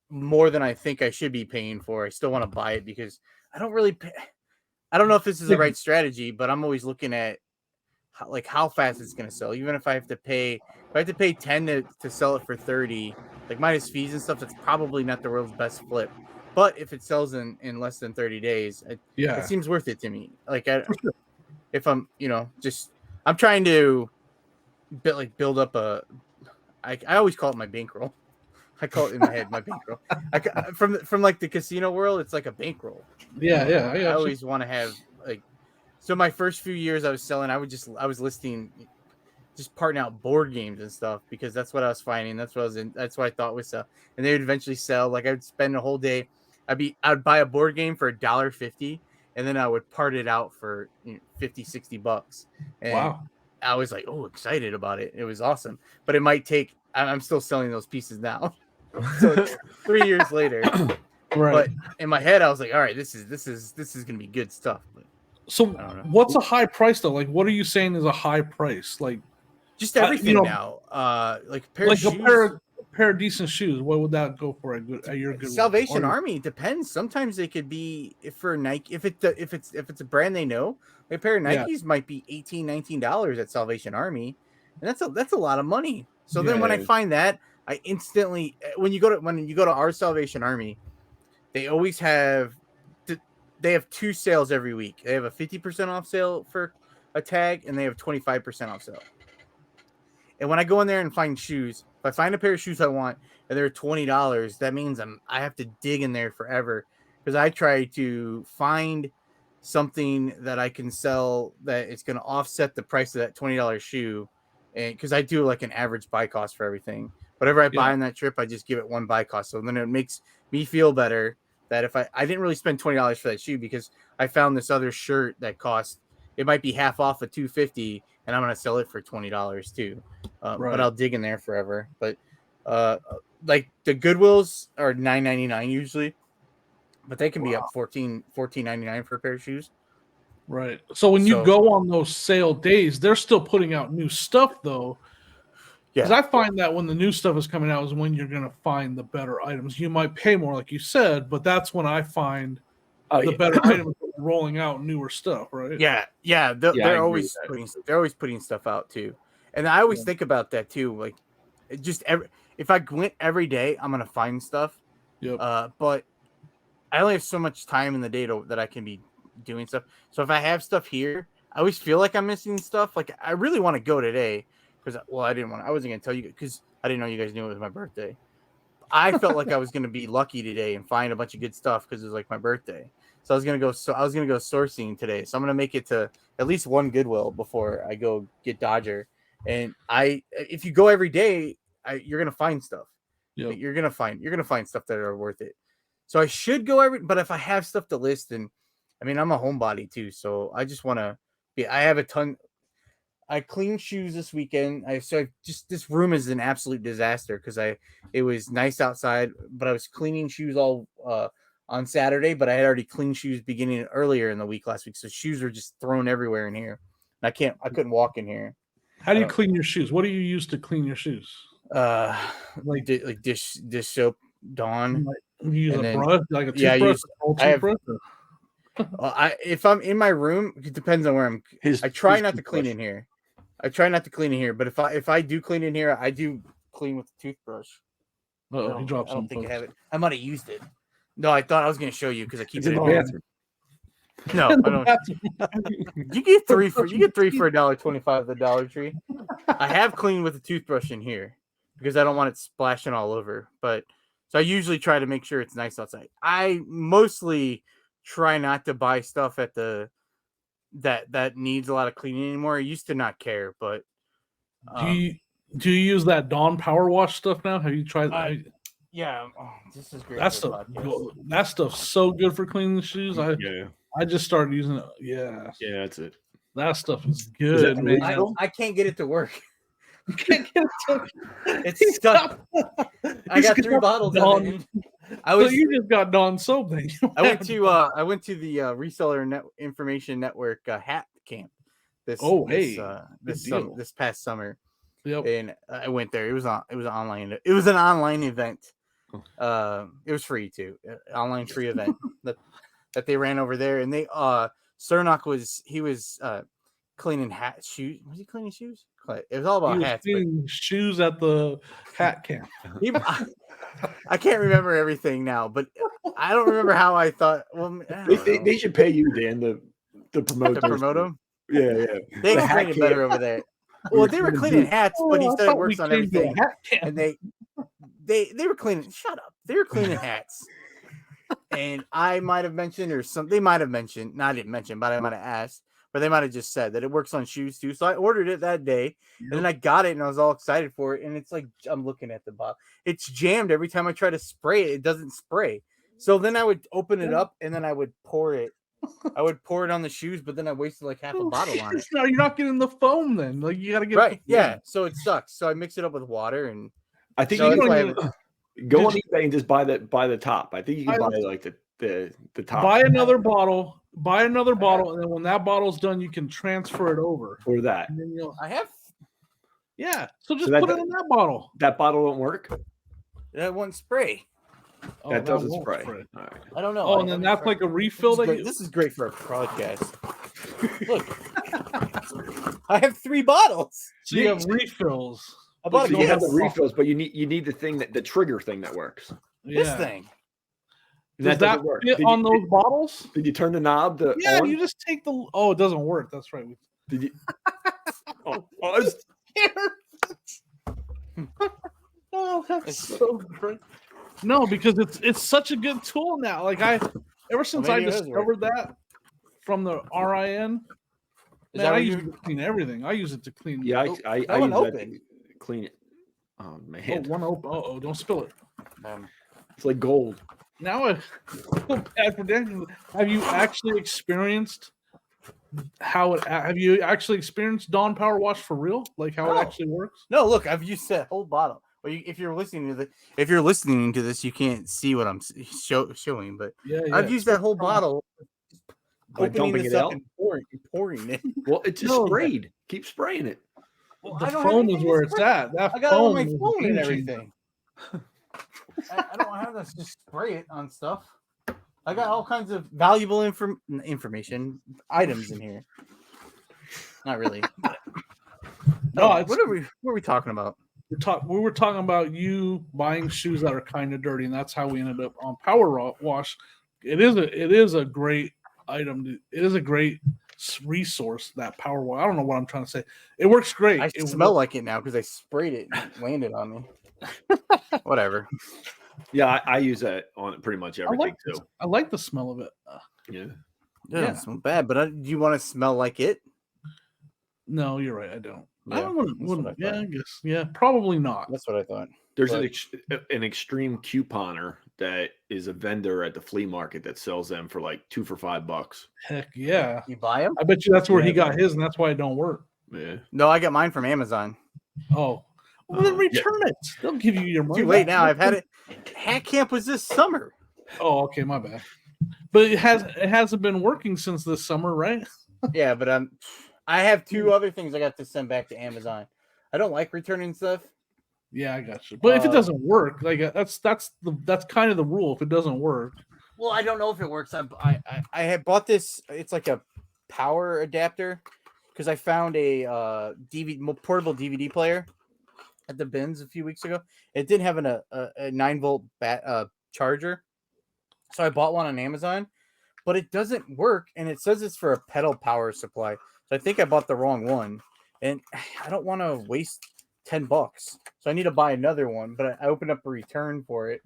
more than I think I should be paying for. I still want to buy it because I don't really pay. I don't know if this is the right strategy, but I'm always looking at how fast it's going to sell. Even if I have to pay 10 to sell it for 30, like minus fees and stuff, that's probably not the world's best flip. But if it sells in less than 30 days, it seems worth it to me. Like if I'm, I'm trying to build up I always call it my bankroll. I call it in my head my bankroll. From like the casino world, it's like a bankroll. Yeah. I always want to have so my first few years I was selling, I was listing, just parting out board games and stuff because that's what I was finding. That's what I thought would sell, and they would eventually sell. Like I would spend a whole day. I'd buy a board game for $1.50, and then I would part it out for $50-$60. And wow. I was like, oh, excited about it. It was awesome, but it might take. I'm still selling those pieces now. So 3 years later, right. But in my head, I was like, all right, this is gonna be good stuff. But so what's a high price though? Like, what are you saying is a high price? Like, just everything now. Like a pair of decent shoes. What would that go for at your good Salvation Army? Depends. Sometimes they could be for Nike. If it's a brand they know, a pair of Nikes might be $18-$19 at Salvation Army, and that's a lot of money. So then when I find that, I instantly when you go to our Salvation Army, they always have. They have 2 sales every week. They have a 50% off sale for a tag, and they have 25% off sale. And when I go in there and find shoes, if I find a pair of shoes I want and they're $20, that means I have to dig in there forever because I try to find something that I can sell that it's going to offset the price of that $20 shoe. And because I do like an average buy cost for everything, whatever I buy on that trip, I just give it one buy cost. So then it makes me feel better that if I didn't really spend $20 for that shoe because I found this other shirt that it might be half off of $250 and I'm going to sell it for $20 too. But I'll dig in there forever. But like the Goodwills are $9.99 usually, but they can be up $14.99 for a pair of shoes. Right. So when you go on those sale days, they're still putting out new stuff though. Because I find that when the new stuff is coming out is when you're going to find the better items. You might pay more, like you said, but that's when I find the better items rolling out newer stuff, right? Yeah. They're always putting stuff out too, and I always think about that too. Like, if I went every day, I'm gonna find stuff. Yep. But I only have so much time in the day that I can be doing stuff. So if I have stuff here, I always feel like I'm missing stuff. Like I really want to go today. Because I wasn't gonna tell you because I didn't know you guys knew it was my birthday. I felt like I was gonna be lucky today and find a bunch of good stuff because it was like my birthday. So I was gonna go sourcing today. So I'm gonna make it to at least one Goodwill before I go get Dodger. And if you go every day, you're gonna find stuff. Yep. You're gonna find stuff that are worth it. So I should go but if I have stuff to list, and I mean I'm a homebody too, so I just want to be. I have a ton. I cleaned shoes this weekend. This room is an absolute disaster because it was nice outside, but I was cleaning shoes all on Saturday, but I had already cleaned shoes beginning earlier in the week last week. So shoes are just thrown everywhere in here. And I couldn't walk in here. How do you clean your shoes? What do you use to clean your shoes? Like dish soap, Dawn. You use a brush, like a toothbrush? If I'm in my room, it depends on where I try not to clean in here. But if I do clean in here, I do clean with the toothbrush. He dropped some. I don't think I have it. I might have used it. No, I thought I was going to show you because I keep it in the bathroom. No, I don't. You get three for $1.25 at the Dollar Tree. I have cleaned with a toothbrush in here because I don't want it splashing all over. But so I usually try to make sure it's nice outside. I mostly try not to buy stuff at that needs a lot of cleaning anymore. I used to not care, but do you use that Dawn Power Wash stuff now? Have you tried that? Yeah, this is great. That stuff's so good for cleaning the shoes. I just started using it. Yeah, that's it. That stuff is good, man. I can't get it to work. It's stuck. I got 3 bottles of it. You just got Dawn soap then. I went to the Reseller Information Network hat camp this past summer, Yep. And I went there. It was an online event. It was free too. Online free event that they ran over there. And they Cernock was cleaning shoes. Was he cleaning shoes? It was all about hats. Cleaning shoes at the hat camp. I can't remember everything now, but I don't remember how I thought. Well, they should pay you, Dan, to promote them. Yeah. They explain it better over there. Well, they were cleaning hats, but he said it works on everything. And they were cleaning. Shut up. They were cleaning hats. And I might have mentioned, or something. They might have mentioned. No, I didn't mention, but I might have asked. But they might have just said that it works on shoes too. So I ordered it that day, and then I got it, and I was all excited for it. And it's like, I'm looking at the bottle. It's jammed every time I try to spray it. It doesn't spray. So then I would open it up, and then I would pour it. I would pour it on the shoes, but then I wasted like half a bottle on it. No, you're not getting the foam then. Like you got to get right. Yeah. So it sucks. So I mix it up with water, and I think you can go on eBay and just buy the top. I think you can buy like the top. Buy another bottle. Buy another bottle, and then when that bottle's done, you can transfer it over. For that. And then I have. Yeah. So just put it in that bottle. That bottle won't work? That won't spray. That doesn't spray. All right. I don't know. Oh, and then that's like a refill. This is great for a podcast. Look. I have 3 bottles. So you have refills. I bought you have the refills, but you need the thing the trigger thing that works. This thing. Does that work fit on those bottles? Did you turn the knob on? You just take the. Oh, it doesn't work. That's right. Did you? Oh, that's so great. No, because it's such a good tool now. Like ever since I discovered that from the RIN, I use it to clean everything. I use it to clean. Yeah, I use that to clean it. Oh man! One open. Oh, don't spill it. It's like gold. Now I feel bad for Dan. Have you actually experienced have you actually experienced Dawn Power Wash for real? Like how it actually works? No, look, I've used that whole bottle. Well, if you're listening to this, you can't see what I'm showing, but I've used that whole bottle. Opening this up and pouring it. Well, it's just sprayed. Keep spraying it. Well, the foam is where it's at. I got all my phone and everything. I don't have to just spray it on stuff. I got all kinds of valuable information items in here. Not really. No, what are we talking about? We were talking about you buying shoes that are kind of dirty, and that's how we ended up on Power Wash. It is a great item. It is a great resource, that Power Wash. I don't know what I'm trying to say. It works great. I smell like it now because I sprayed it and it landed on me. Whatever. Yeah, I use that on pretty much everything too. I like the smell of it. Yeah. It doesn't smell bad, but do you want to smell like it? No, you're right. I don't. Yeah, I don't I guess. Yeah, probably not. That's what I thought. There's an extreme couponer that is a vendor at the flea market that sells them for like 2 for $5. Heck yeah. You buy them? I bet you that's where he got his, and that's why it don't work. Yeah. No, I got mine from Amazon. Oh. Well, then return it. They'll give you your money. Too late now. I've had it. Hat camp was this summer. Oh, okay, my bad. But it hasn't been working since this summer, right? Yeah, but I have 2 other things I got to send back to Amazon. I don't like returning stuff. Yeah, I got you. But if it doesn't work, like that's kind of the rule. If it doesn't work, well, I don't know if it works. I had bought this. It's like a power adapter because I found a portable DVD player at the bins a few weeks ago. It didn't have a 9-volt charger, so I bought one on Amazon, but it doesn't work, and it says it's for a pedal power supply. So I think I bought the wrong one, and I don't want to waste $10, so I need to buy another one. But I opened up a return for it.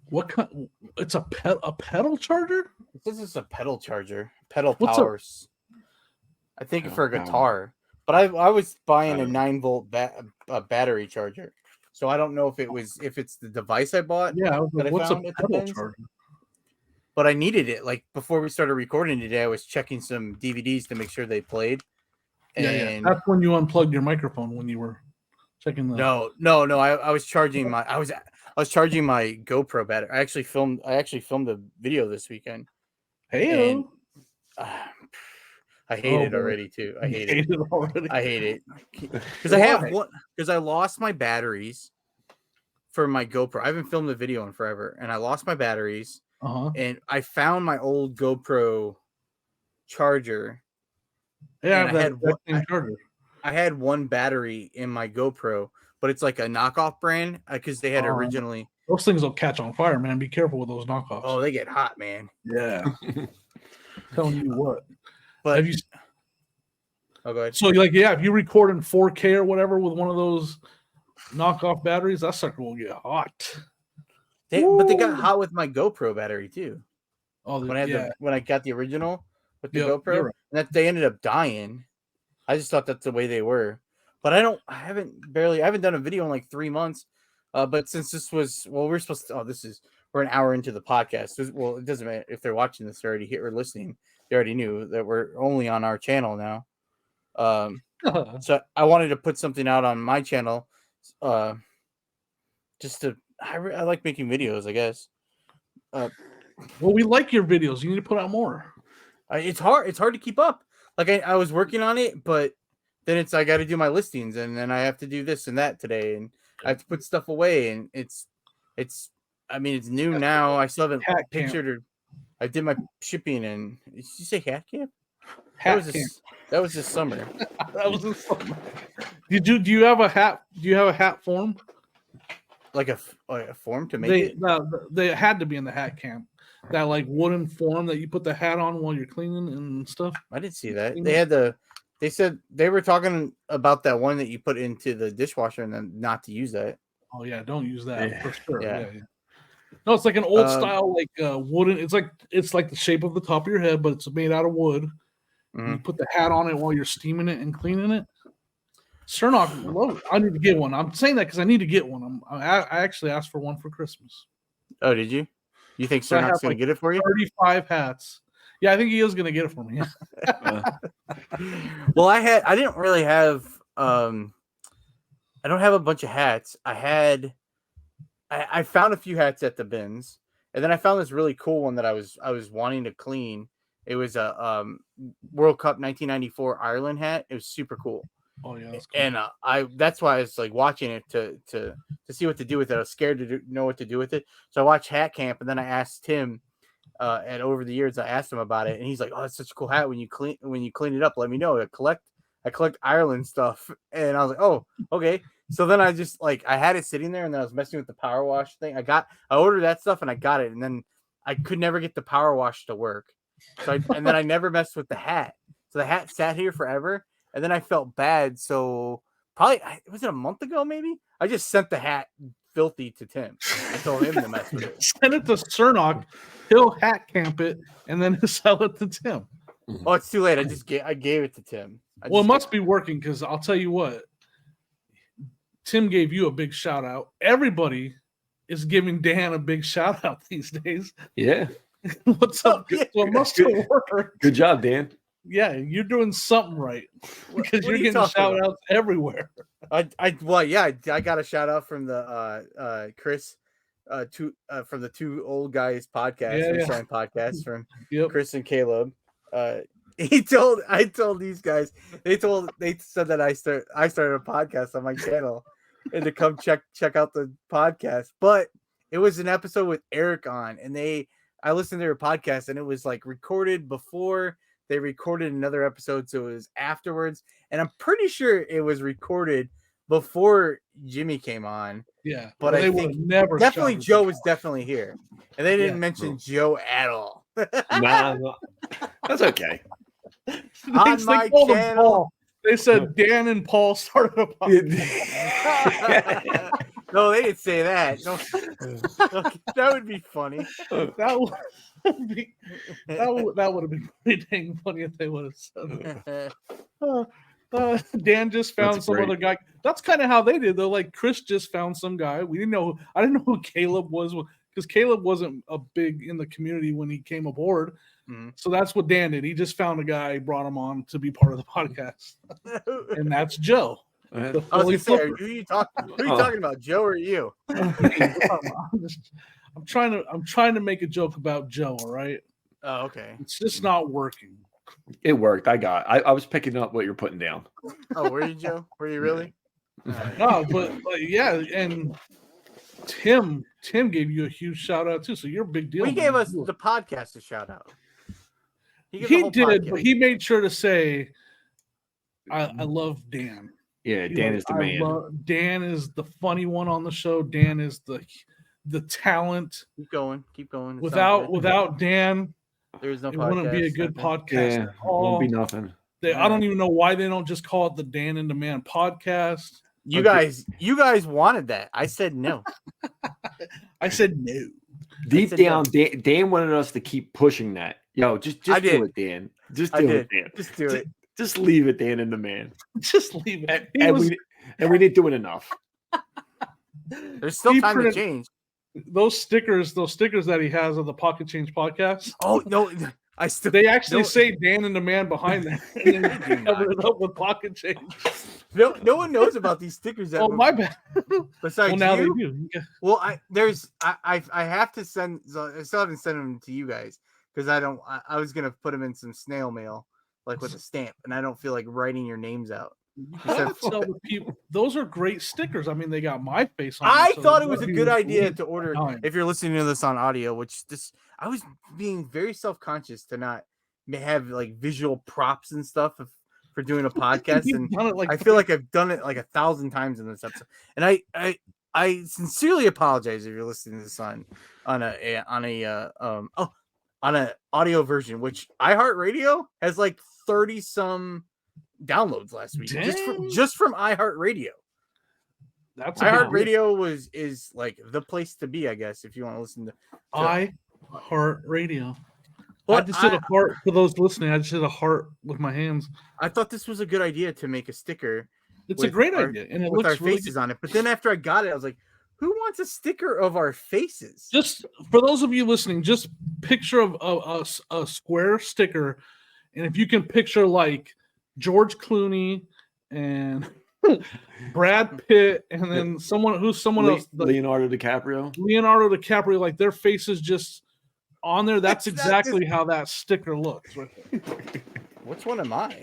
What kind? It's a pedal charger. It says it's a pedal charger, pedal powers. I think for a guitar. But I was buying a 9-volt battery charger, so I don't know if it's the device I bought. Yeah, what's a pedal charger? But I needed it. Like before we started recording today, I was checking some DVDs to make sure they played. And that's when you unplugged your microphone when you were checking the. No. I was charging my. I was charging my GoPro battery. I actually filmed a video this weekend. Hey. I I hate it already too. I hate it. Already. I hate it because I have one because I lost my batteries for my GoPro. I haven't filmed a video in forever, and I lost my batteries. And I found my old GoPro charger. Yeah, I had one battery in my GoPro, but it's like a knockoff brand because they had originally. Those things will catch on fire, man. Be careful with those knockoffs. Oh, they get hot, man. Yeah. Telling you what. But have you? Oh, go ahead. So, like, yeah, if you record in 4K or whatever with one of those knockoff batteries, that sucker will get hot. But they got hot with my GoPro battery too. Oh, when I got the original with the GoPro, right. and that they ended up dying. I just thought that's the way they were. But I haven't done a video in like 3 months. But since this was, we're supposed to, we're an hour into the podcast. Well, it doesn't matter if they're watching this already here or listening. They already knew that we're only on our channel now. So I wanted to put something out on my channel. Just to, I like making videos, I guess. Well, we like your videos. You need to put out more. It's hard to keep up. Like I was working on it, but then I got to do my listings, and then I have to do this and that today, and I have to put stuff away, and it's new now. I still haven't pictured or I did my shipping, and did you say hat camp? That was this summer. That was this summer. Do you have a hat? Do you have a hat form? Like a form to make it? They had to be in the hat camp. That like wooden form that you put the hat on while you're cleaning and stuff. I didn't see that. They said they were talking about that one that you put into the dishwasher and then not to use that. Oh yeah, don't use that for sure. Yeah. No, it's like an old style, like wooden. It's like the shape of the top of your head, but it's made out of wood. Mm-hmm. You put the hat on it while you're steaming it and cleaning it. Cernock, I need to get one. I'm saying that because I need to get one. I actually asked for one for Christmas. Oh, did you? You think Cernock's going to get it for you? 35 hats. Yeah, I think he is going to get it for me. Well, I didn't really have. I don't have a bunch of hats. I found a few hats at the bins, and then I found this really cool one that I was wanting to clean. It was a World Cup 1994 Ireland hat. It was super cool. Oh yeah, that's cool. And that's why I was like watching it to see what to do with it. I was scared to know what to do with it, so I watched Hat Camp, and then I asked Tim. And over the years, I asked him about it, and he's like, "Oh, it's such a cool hat. When you clean it up, let me know. I collect Ireland stuff." And I was like, "Oh, okay." So then I just I had it sitting there, and then I was messing with the power wash thing. I ordered that stuff, and I got it, and then I could never get the power wash to work. So and then I never messed with the hat. So the hat sat here forever, and then I felt bad. So probably was it a month ago? Maybe I just sent the hat filthy to Tim. I told him to mess with it. Send it to Cernock. He'll hat camp it and then sell it to Tim. Oh, it's too late. I gave it to Tim. It must be working because I'll tell you what. Tim gave you a big shout out. Everybody is giving Dan a big shout out these days. Yeah. What's up? So it must have worked. Good job, Dan. Yeah, you're doing something right because you're getting shout outs everywhere. I got a shout out from the Chris from the Two Old Guys podcast, Reselling podcast from Chris and Caleb. I told these guys, they said that I started a podcast on my channel and to come check out the podcast. But it was an episode with Eric on, and I listened to their podcast, and it was like recorded before they recorded another episode, so it was afterwards. And I'm pretty sure it was recorded before Jimmy came on. Yeah, but I think definitely Joe was definitely here, and they didn't mention Joe at all. Nah, that's okay. On my channel, they said Dan and Paul started a podcast. No, they didn't say that. No, that would be funny. That would have been pretty dang funny if they would have said that. Dan just found some other guy. That's kind of how they did, though. Like Chris just found some guy. We didn't know. I didn't know who Caleb was because Caleb wasn't a big in the community when he came aboard. Mm-hmm. So that's what Dan did. He just found a guy, brought him on to be part of the podcast, and that's Joe. I was gonna say, who are you talking about, Joe or you? I'm trying to make a joke about Joe. All right. Oh, okay. It's just not working. It worked. I was picking up what you're putting down. Oh, were you, Joe? Were you really? No, but yeah, and Tim gave you a huge shout out too. So you're a big deal. He gave us the podcast a shout out. He did, but he made sure to say, "I love Dan." Yeah, Dan is the man. Dan is the funny one on the show. Dan is the talent. Keep going. Without Dan, there's no. It wouldn't be a good podcast. Yeah, it won't be nothing. I don't even know why they don't just call it the Dan and the Man podcast. You guys wanted that. I said no. I said no. Deep down, Dan wanted us to keep pushing that. Yo, just do it, Dan. Just do it, Dan. Just do it. Just leave it, Dan and the Man. Just leave it. And we didn't do it enough. There's still time to change. Those stickers that he has of the Pocket Change podcast. Oh no. They actually say Dan and the Man behind that, and then cover it up with Pocket Change. No one knows about these stickers. My bad. Besides, now they do. Well, I have to send. I still haven't sent them to you guys because I was gonna put them in some snail mail, like with a stamp, and I don't feel like writing your names out. Tell the people those are great stickers. I mean, they got my face on. I thought it was a good idea to order. If you're listening to this on audio, I was being very self-conscious to not have like visual props and stuff for doing a podcast, and I feel like I've done it like 1,000 times in this episode. And I sincerely apologize if you're listening to this on an audio version, which iHeartRadio has like 30 some downloads last week just from iHeartRadio. That's iHeartRadio is like the place to be, I guess, if you want to listen to iHeartRadio. I just did a heart for those listening. I just did a heart with my hands. I thought this was a good idea to make a sticker. It's a great idea, and it with looks our faces on it. But then after I got it, I was like, "Who wants a sticker of our faces?" Just for those of you listening, just picture of a square sticker, and if you can picture like George Clooney and Brad Pitt, and then someone else, Leonardo DiCaprio, like their faces just on there. That's exactly how that sticker looks. Right there. Which one am I?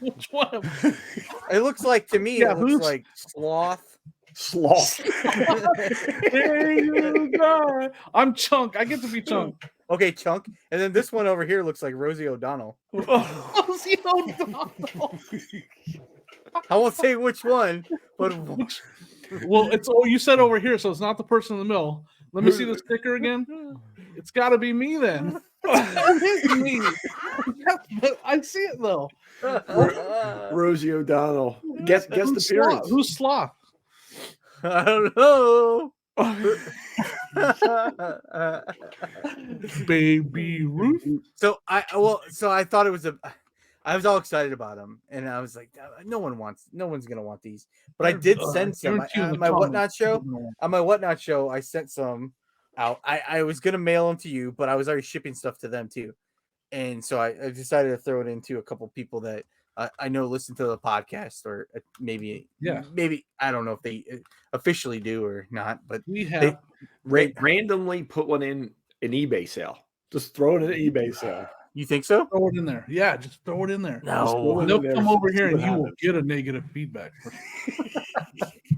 Which one? It looks like to me. It looks like Sloth. There you go. I'm Chunk. I get to be Chunk. Okay, Chunk. And then this one over here looks like Rosie O'Donnell. Rosie O'Donnell. I won't say which one, but well, it's you said over here, so it's not the person in the middle. Let me see the sticker again. It's got to be me then. It is me. I see it though. Rosie O'Donnell. Guess the appearance. Who's Sloth? I don't know. Baby Ruth. So I thought it was I was all excited about them, and I was like, no one's gonna want these. But I did send some on my Whatnot show. I sent some out. I was gonna mail them to you, but I was already shipping stuff to them too, and so I decided to throw it into a couple people that I know listen to the podcast, or maybe I don't know if they officially do or not, but we have randomly put one in an eBay sale. Just throw it in an eBay sale. You think so? Throw it in there. Yeah, just throw it in there. No, they'll come over here and you will get a negative feedback.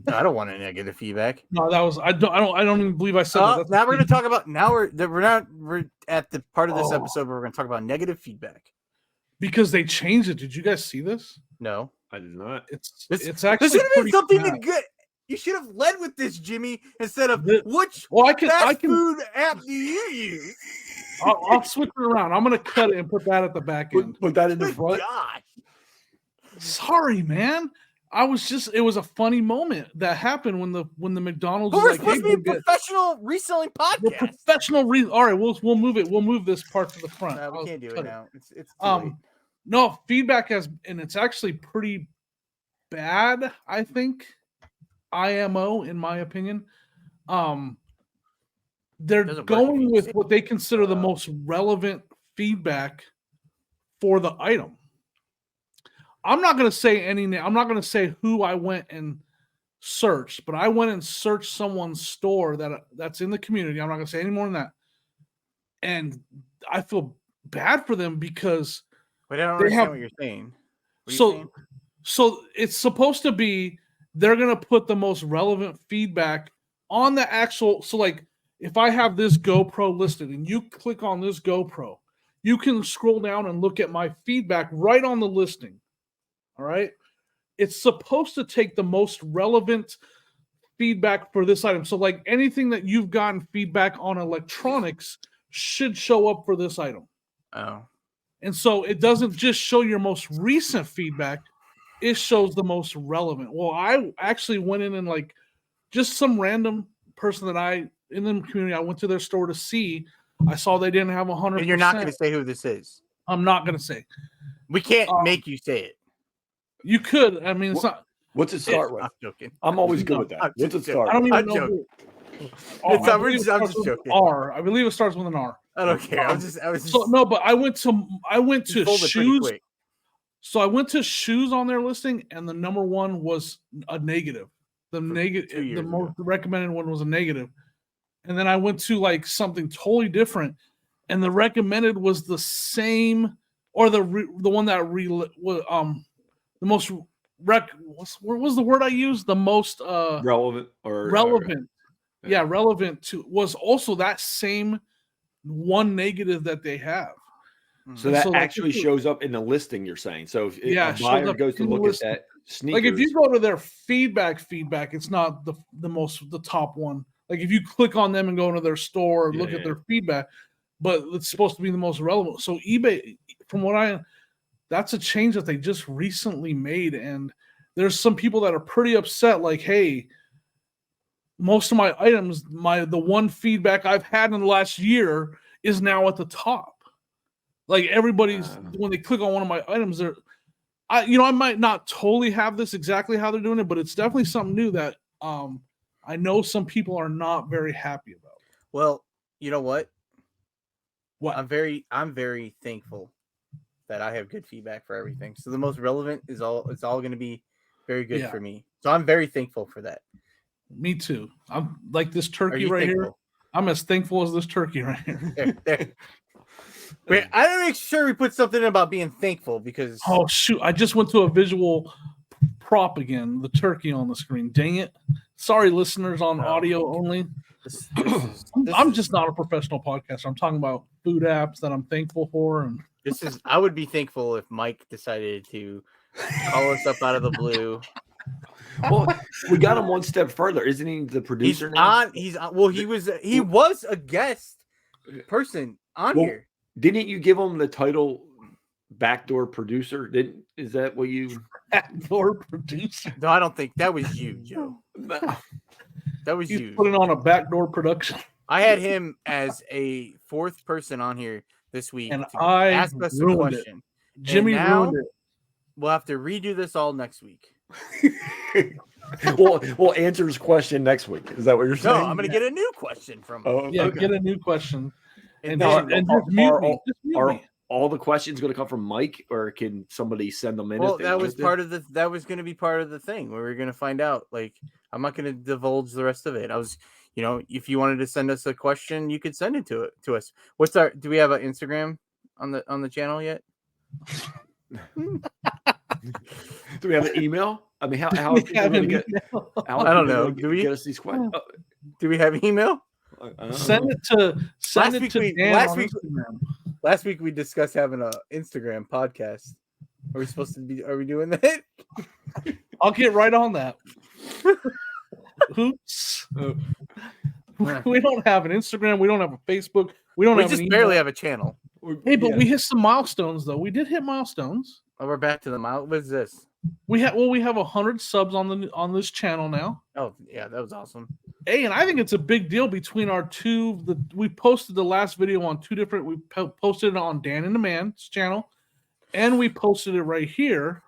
I don't want a negative feedback. No, that was I don't even believe I said that. Now we're going to talk about we're at the part of this episode where we're going to talk about negative feedback. Because they changed it. Did you guys see this? No, I did not. It's actually should have been something to get. You should have led with this, Jimmy, instead of which fast food app do you use? I'll switch it around. I'm gonna cut it and put that at the back end. Put that in the front. Gosh. Sorry, man. It was a funny moment that happened when the McDonald's was supposed to be a professional reselling podcast. All right, we'll move it. We'll move this part to the front. We can't do it now. It's no feedback and it's actually pretty bad, I think. IMO, in my opinion. They're going with what they consider the most relevant feedback for the item. I'm not going to say any name. I'm not going to say who I went and searched, but I went and searched someone's store that's in the community. I'm not going to say any more than that. And I feel bad for them because But I don't understand what you're saying. So it's supposed to be they're gonna put the most relevant feedback on the actual. So like if I have this GoPro listed and you click on this GoPro, you can scroll down and look at my feedback right on the listing. All right. It's supposed to take the most relevant feedback for this item. So like anything that you've gotten feedback on electronics should show up for this item. Oh. And so it doesn't just show your most recent feedback, it shows the most relevant. Well, I actually went in and like just some random person that in the community, I went to their store to see. I saw they didn't have 100%. And you're not going to say who this is. I'm not going to say. We can't make you say it. You could. I mean, it's not. What's it start with? I'm joking. I'm always good with that. What's it start? I don't even I'm know. joking. I'm just joking. R. I believe it starts with an R. I don't care. I was just. So no, but I went to shoes. Quick. So I went to shoes on their listing, and the number one was a negative. The most recommended one was a negative, and then I went to like something totally different, and the recommended was the same, or the one that the most what was the word I used? The most relevant. Yeah, relevant to was also that same one negative that they have. So that actually shows up in the listing, you're saying. So if a buyer goes to look at that sneakers, like if you go to their feedback, it's not the top one. Like if you click on them and go into their store and look at their feedback, but it's supposed to be the most relevant. So eBay, that's a change that they just recently made, and there's some people that are pretty upset. Like, hey, most of my items, the one feedback I've had in the last year is now at the top. Like everybody's when they click on one of my items, I might not totally have this exactly how they're doing it, but it's definitely something new that I know some people are not very happy about. Well, you know what? What? I'm very thankful that I have good feedback for everything. So the most relevant it's all going to be very good for me. So I'm very thankful for that. Me too. I'm like this turkey right here. I'm as thankful as this turkey right here. There. Wait, I gotta make sure we put something about being thankful because shoot, I just went to a visual prop again, the turkey on the screen. Dang it. Sorry, listeners on audio only. I'm just not a professional podcaster. I'm talking about food apps that I'm thankful for. And I would be thankful if Mike decided to call us up out of the blue. Well, we got him one step further. Isn't he the producer now? He's on. Well, he was a guest person on here. Didn't you give him the title backdoor producer? Is that what you backdoor producer? No, I don't think that was you, Joe. That was you. Putting on a backdoor production. I had him as a fourth person on here this week, and I ask us a question. Jimmy ruined it. We'll have to redo this all next week. We'll answer his question next week. Is that what you're saying? No, I'm going to get a new question from him. Get a new question. And are all the questions going to come from Mike, or can somebody send them in? Well, that was going to be part of the thing where we're going to find out. Like, I'm not going to divulge the rest of it. If you wanted to send us a question, you could send it to us. Do we have an Instagram on the channel yet? Do we have an email? I mean, how I don't know. Do we get us these questions? Do we have email? Send it to Dan. Last week we discussed having an Instagram podcast. Are we doing that? I'll get right on that. Oops. We don't have an Instagram. We don't have a Facebook. We just barely have a channel. Hey, but we hit some milestones though. We did hit milestones. Oh, we're back to the mile. What is this? We have 100 subs on this channel now. Oh yeah, that was awesome. Hey, and I think it's a big deal between our two. We posted the last video on two different. We posted it on Dan and the Man's channel, and we posted it right here,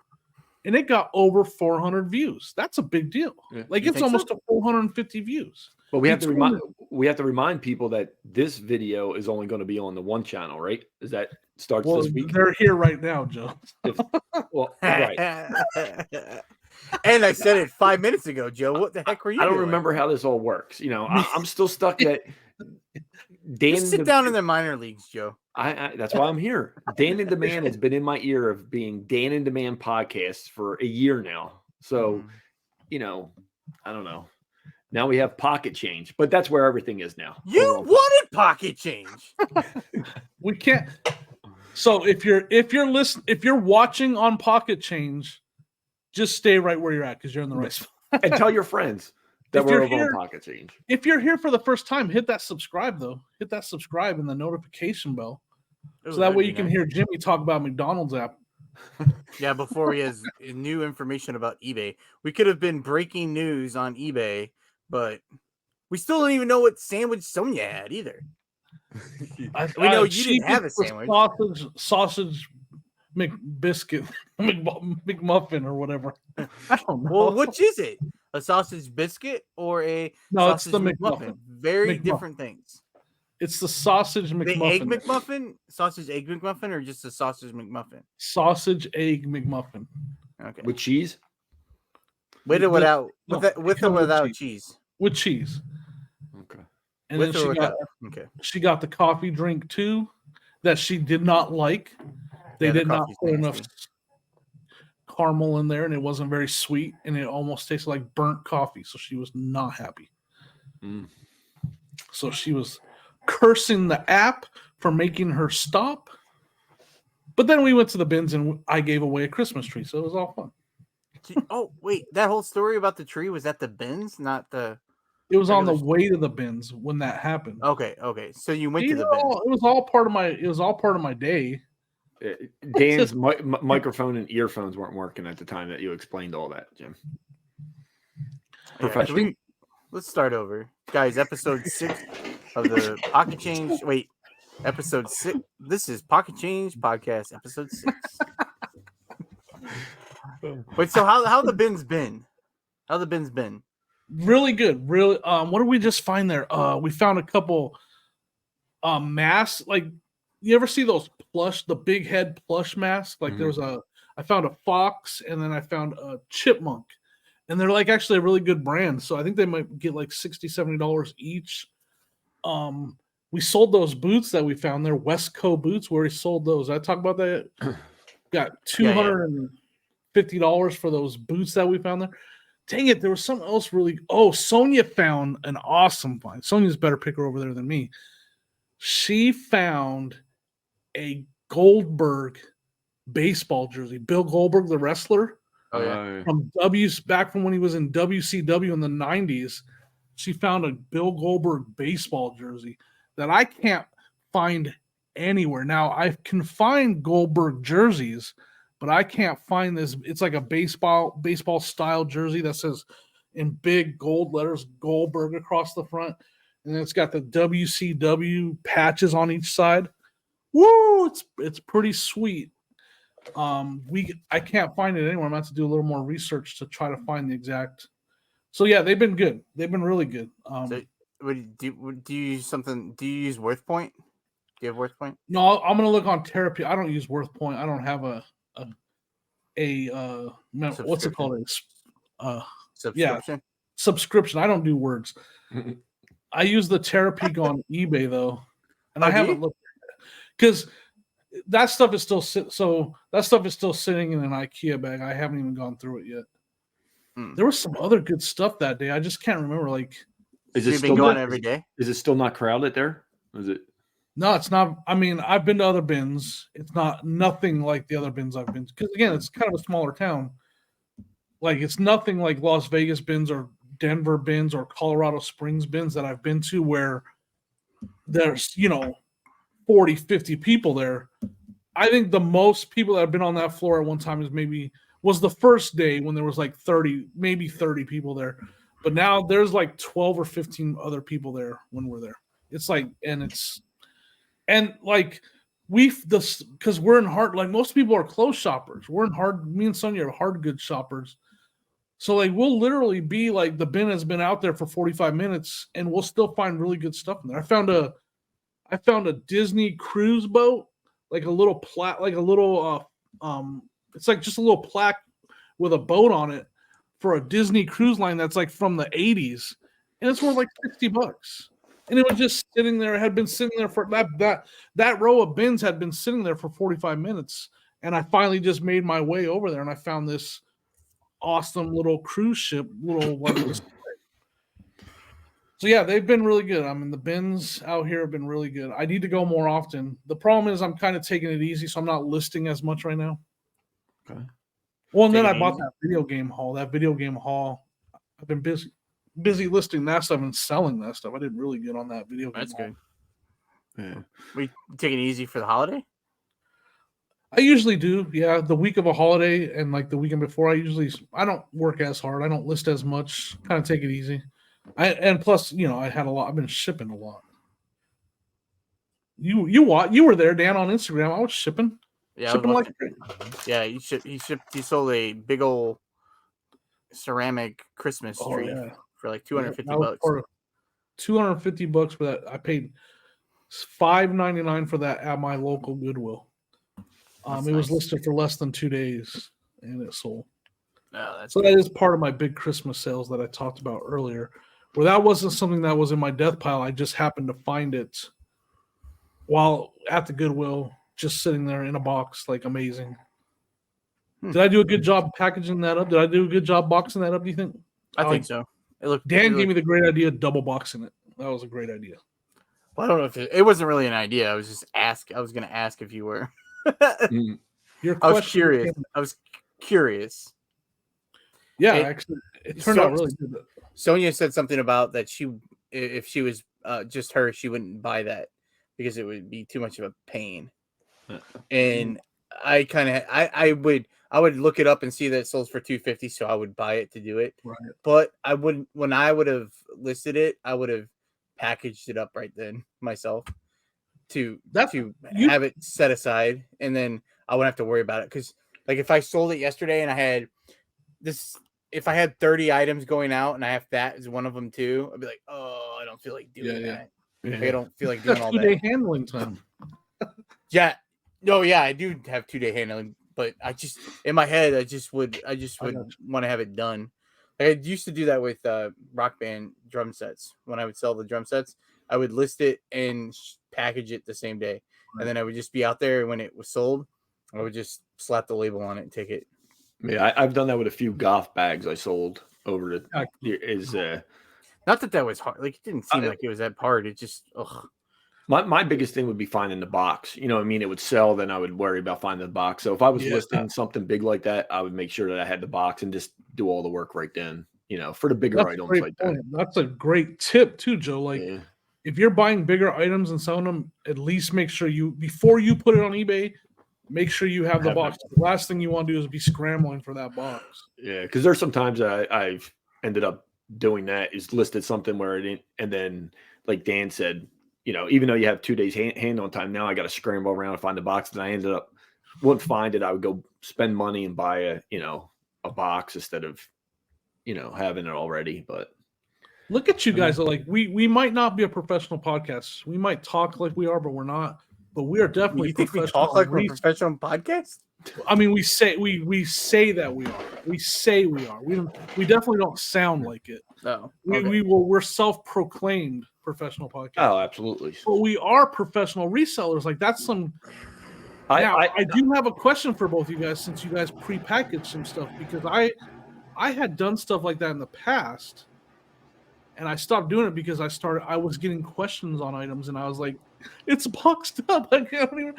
and it got over 400 views. That's a big deal. Yeah. Like it's almost to 450 views. But we have to remind people that this video is only going to be on the one channel, right? Is that starts this week? They're here right now, Joe. Right. And I said it 5 minutes ago, Joe. What the heck were you? I don't remember how this all works. I'm still stuck at Dan, Just sit down in the minor leagues, Joe. That's why I'm here. Dan in Demand has been in my ear of being Dan in Demand podcasts for a year now. So, I don't know. Now we have Pocket Change, but that's where everything is now. You wanted Pocket Change. We can't. So if you're watching on Pocket Change, just stay right where you're at because you're in the right spot. And tell your friends that we're over on Pocket Change. If you're here for the first time, hit that subscribe though. Hit that subscribe and the notification bell, so that way you can hear Jimmy talk about McDonald's app. Yeah, before he has new information about eBay, we could have been breaking news on eBay, but we still don't even know what sandwich Sonia had either. We know you didn't have a sandwich. Sausage McBiscuit, McMuffin, or whatever. I don't know. Well, which is it? A sausage biscuit or a sausage it's the McMuffin. Very different things. It's the sausage McMuffin. The egg McMuffin? Sausage egg McMuffin or just a sausage McMuffin? Sausage egg McMuffin. Okay. With cheese? With or without cheese? With cheese. Okay. And then she got the coffee drink too that she did not like. They did not put enough caramel in there, and it wasn't very sweet, and it almost tasted like burnt coffee. So she was not happy. So she was cursing the app for making her stop. But then we went to the bins, and I gave away a Christmas tree, so it was all fun. Oh wait, that whole story about the tree was at the bins, not the. It was on the way to the bins when that happened. Okay. So you went to the bins. It was all part of my day. Dan's microphone and earphones weren't working at the time that you explained all that, Jim. Professional. Let's start over, guys. Episode 6 of the Pocket Change. Wait, episode 6. This is Pocket Change podcast, episode 6. Wait, so how the bins been? How the bins been? Really good. Really. What did we just find there? We found a couple masks. Like, you ever see those the big head plush masks? Like I found a fox and then I found a chipmunk, and they're like actually a really good brand. So I think they might get like $60-$70 each. We sold those boots that we found. They're Westco boots. We already sold those. I talked about that. Got $250 for those boots that we found there. Dang it, there was something else really. Oh, Sonia found an awesome find. Sonia's a better picker over there than me. She found a Goldberg baseball jersey. Bill Goldberg, the wrestler. Oh, yeah. Back from when he was in WCW in the 90s. She found a Bill Goldberg baseball jersey that I can't find anywhere. Now, I can find Goldberg jerseys, but I can't find this. It's like a baseball style jersey that says in big gold letters Goldberg across the front, and then it's got the WCW patches on each side. Woo! It's pretty sweet. I can't find it anywhere. I'm going to have to do a little more research to try to find the exact. So yeah, they've been good. They've been really good. So, do you use something? Do you use WorthPoint? Do you have WorthPoint? No, I'm going to look on Therapy. I don't use WorthPoint. I don't have a what's it called? Subscription. Subscription. I don't do words. I use the Therapy on eBay though, and I haven't looked because that stuff is still sitting in an IKEA bag. I haven't even gone through it yet. There was some other good stuff that day. I just can't remember. Like, is it still going every day? Is it still not crowded there? Is it? No, it's not. I mean, I've been to other bins. It's nothing like the other bins I've been to. Because again, it's kind of a smaller town. Like, it's nothing like Las Vegas bins or Denver bins or Colorado Springs bins that I've been to where there's, 40, 50 people there. I think the most people that have been on that floor at one time was the first day when there was like 30 people there. But now there's like 12 or 15 other people there when we're there. It's like, because we're in hard, like most people are clothes shoppers. Me and Sonia are hard goods shoppers. So like we'll literally be like, the bin has been out there for 45 minutes and we'll still find really good stuff in there. I found a Disney cruise boat, like a little plaque, it's like just a little plaque with a boat on it for a Disney cruise line that's like from the 80s. And it's worth like $60. and it was just sitting there. It had been sitting there for that row of bins had been sitting there for 45 minutes, and I finally just made my way over there, and I found this awesome little cruise ship, So yeah, they've been really good. I mean, the bins out here have been really good. I need to go more often. The problem is I'm kind of taking it easy, so I'm not listing as much right now. Okay. Well, and then I bought that video game haul. I've been busy listing that stuff and selling that stuff. I did really good on that video game. That's haul. good. Yeah. We taking it easy for the holiday? I usually do. Yeah, the week of a holiday and like the weekend before, I don't work as hard. I don't list as much. Kind of take it easy. And plus, I had a lot. I've been shipping a lot. You were there, Dan, on Instagram. I was shipping. Yeah, shipping like yeah. He sold a big old ceramic Christmas tree for like $250. $250 for that. I paid $5.99 for that at my local Goodwill. It was listed for less than 2 days, and it sold. Oh, so that is part of my big Christmas sales that I talked about earlier. Where that wasn't something that was in my death pile. I just happened to find it while at the Goodwill, just sitting there in a box, like amazing. Did I do a good job packaging that up? Did I do a good job boxing that up, do you think? I think so. Dan gave me the great idea of double boxing it. That was a great idea. Well, I don't know if it wasn't really an idea. I was just I was going to ask if you were. I was curious. Yeah, actually, it turned out really good. Sonia said something about that if she was just her, she wouldn't buy that because it would be too much of a pain. And I kind of I would look it up and see that it sells for $250, so I would buy it to do it. Right. But when I would have listed it, I would have packaged it up right then myself to have it set aside, and then I wouldn't have to worry about it. Because like if I sold it yesterday and I had if I had 30 items going out and I have that as one of them too, I'd be like, oh, I don't feel like doing that. Yeah. Like, I don't feel like doing all that. 2-day handling time. Yeah. No, yeah, I do have 2-day handling, but I just in my head I just would want to have it done. Like I used to do that with Rock Band drum sets. When I would sell the drum sets, I would list it and package it the same day. Right. And then I would just be out there when it was sold. I would just slap the label on it and take it. Yeah, I've done that with a few golf bags I sold over to not that was hard. Like it didn't seem like it was that hard. It just My biggest thing would be finding the box. You know what I mean? It would sell, then I would worry about finding the box. So if I was listing something big like that, I would make sure that I had the box and just do all the work right then, for the bigger items like that. That's a great tip too, Joe. Like if you're buying bigger items and selling them, at least make sure before you put it on eBay, make sure you have the box. The last thing you want to do is be scrambling for that box. Yeah, because there's sometimes I've ended up doing that, is listed something where it didn't, and then like Dan said, even though you have 2 days hand on time, now I got to scramble around and find the box. And I ended up wouldn't find it. I would go spend money and buy a box instead of having it already. But look at you guys. Like we might not be a professional podcast. We might talk like we are, but we're not. But we are definitely. You think we talk like we're a professional podcast? I mean, we say that we are. We say we are. We definitely don't sound like it. No. We're self-proclaimed professional podcast. Oh, absolutely. But we are professional resellers. Like that's some. I do have a question for both of you guys, since you guys pre-packaged some stuff, because I had done stuff like that in the past, and I stopped doing it because I was getting questions on items, and I was like, it's boxed up. I can't even,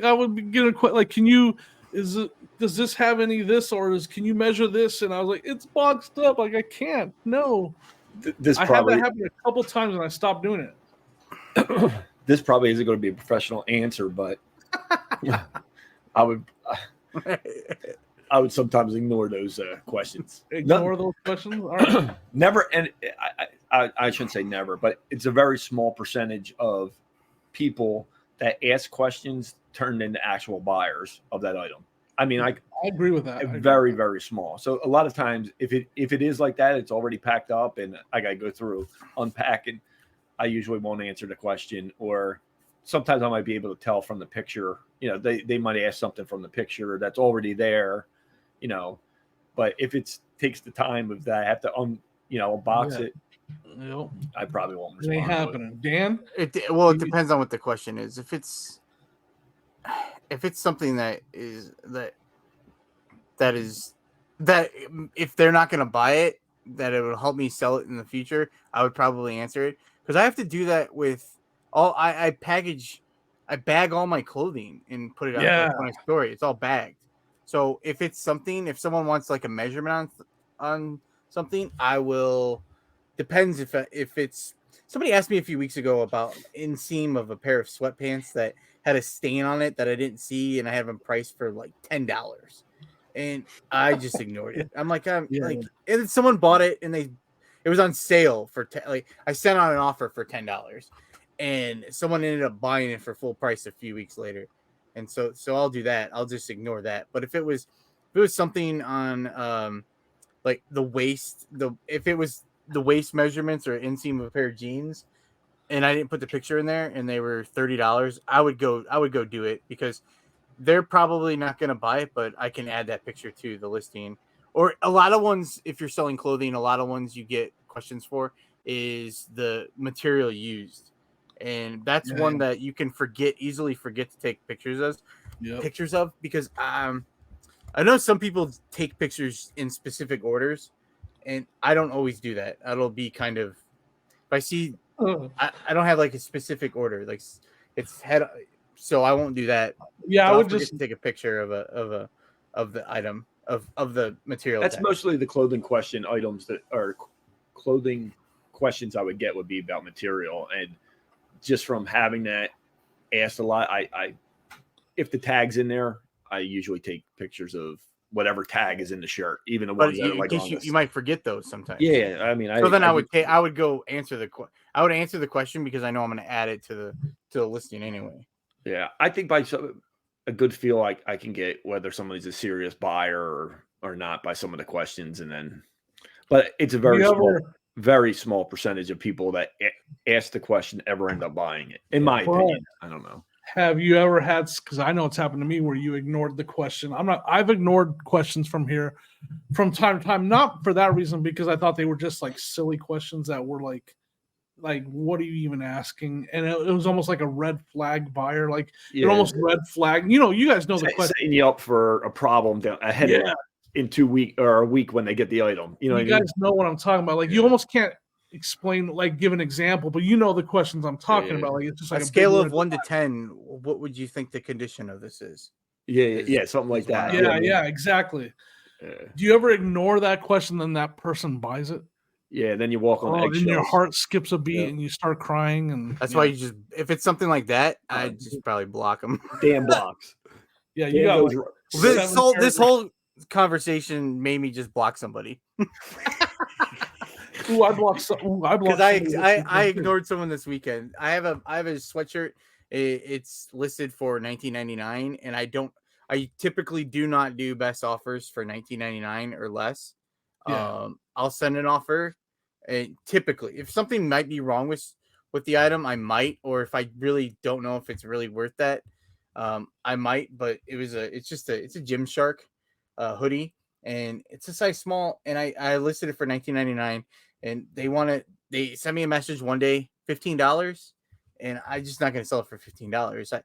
I would be getting like, does this have any of this, or can you measure this? And I was like, it's boxed up. Like I can't. No. Had that happen a couple times, and I stopped doing it. This probably isn't going to be a professional answer, but I would sometimes ignore those questions. Those questions? All right. Never, and I shouldn't say never, but it's a very small percentage of people that ask questions turned into actual buyers of that item. I mean, I agree with that. Very, very small. So a lot of times, if it is like that, it's already packed up, and I got to go through, unpack it. I usually won't answer the question, or sometimes I might be able to tell from the picture. They might ask something from the picture that's already there. But if it takes the time of that, I have to unbox it, Yep. I probably won't It respond. ain't happening. Dan? It depends on what the question is. If it's something that if they're not going to buy it, that it would help me sell it in the future, I would probably answer it, because I have to do that with all. I bag all my clothing and put it out. Like when I store it, it's all bagged. So if someone wants like a measurement on something, I will. Depends if it's. Somebody asked me a few weeks ago about inseam of a pair of sweatpants that had a stain on it that I didn't see, and I had them priced for like $10, and I just ignored it. I'm like, and then someone bought it, and it was on sale for I sent out an offer for $10, and someone ended up buying it for full price a few weeks later, and so I'll do that. I'll just ignore that. But if it was something on like the waist, if it was the waist measurements or inseam of a pair of jeans, and I didn't put the picture in there, and they were $30, I would go do it, because they're probably not going to buy it, but I can add that picture to the listing. Or a lot of ones, if you're selling clothing, a lot of ones you get questions for is the material used, and that's one that you can easily forget to take pictures of, because I know some people take pictures in specific orders, and I don't always do that. It'll be kind of, if I see, I don't have like a specific order, like it's head, so I won't do that. Yeah, so I would just take a picture of the item of the material. That's mostly the clothing question items that are clothing questions I would get would be about material, and just from having that asked a lot, I if the tag's in there, I usually take pictures of whatever tag is in the shirt, even the ones that are like on you might forget those sometimes. Yeah, I mean, so then I would go answer the question, because I know I'm going to add it to the listing anyway. Yeah, I think by a good feel, I can get whether somebody's a serious buyer or not by some of the questions, and then, but it's a very small percentage of people that ask the question ever end up buying it. In my opinion, I don't know. Have you ever had, because I know it's happened to me, where you ignored the question? I've ignored questions from here from time to time, not for that reason, because I thought they were just like silly questions that were like, what are you even asking? And it was almost like a red flag buyer, like it almost red flag. You guys know the question. Setting you up for a problem ahead of in 2 weeks or a week when they get the item. You guys know what I'm talking about. Like you almost can't explain, like give an example, but the questions I'm talking about. Like it's just like a scale of 1 to 10. What would you think the condition of this is? Yeah, something like that. Yeah, exactly. Do you ever ignore that question, then that person buys it? Yeah, then you walk on eggshells. Then your heart skips a beat and you start crying, and that's why you just, if it's something like that, I just probably block them. Damn blocks. Yeah, you got this whole conversation made me just block somebody. I blocked because I ignored someone this weekend. I have a sweatshirt. It's listed for $19.99, and I typically do not do best offers for $19.99 or less. I'll send an offer, and typically, if something might be wrong with the item, I might, or if I really don't know if it's really worth that, I might. But it's a Gymshark hoodie, and it's a size small, and I listed it for $19.99, and they sent me a message one day, $15, and I'm just not going to sell it for $15.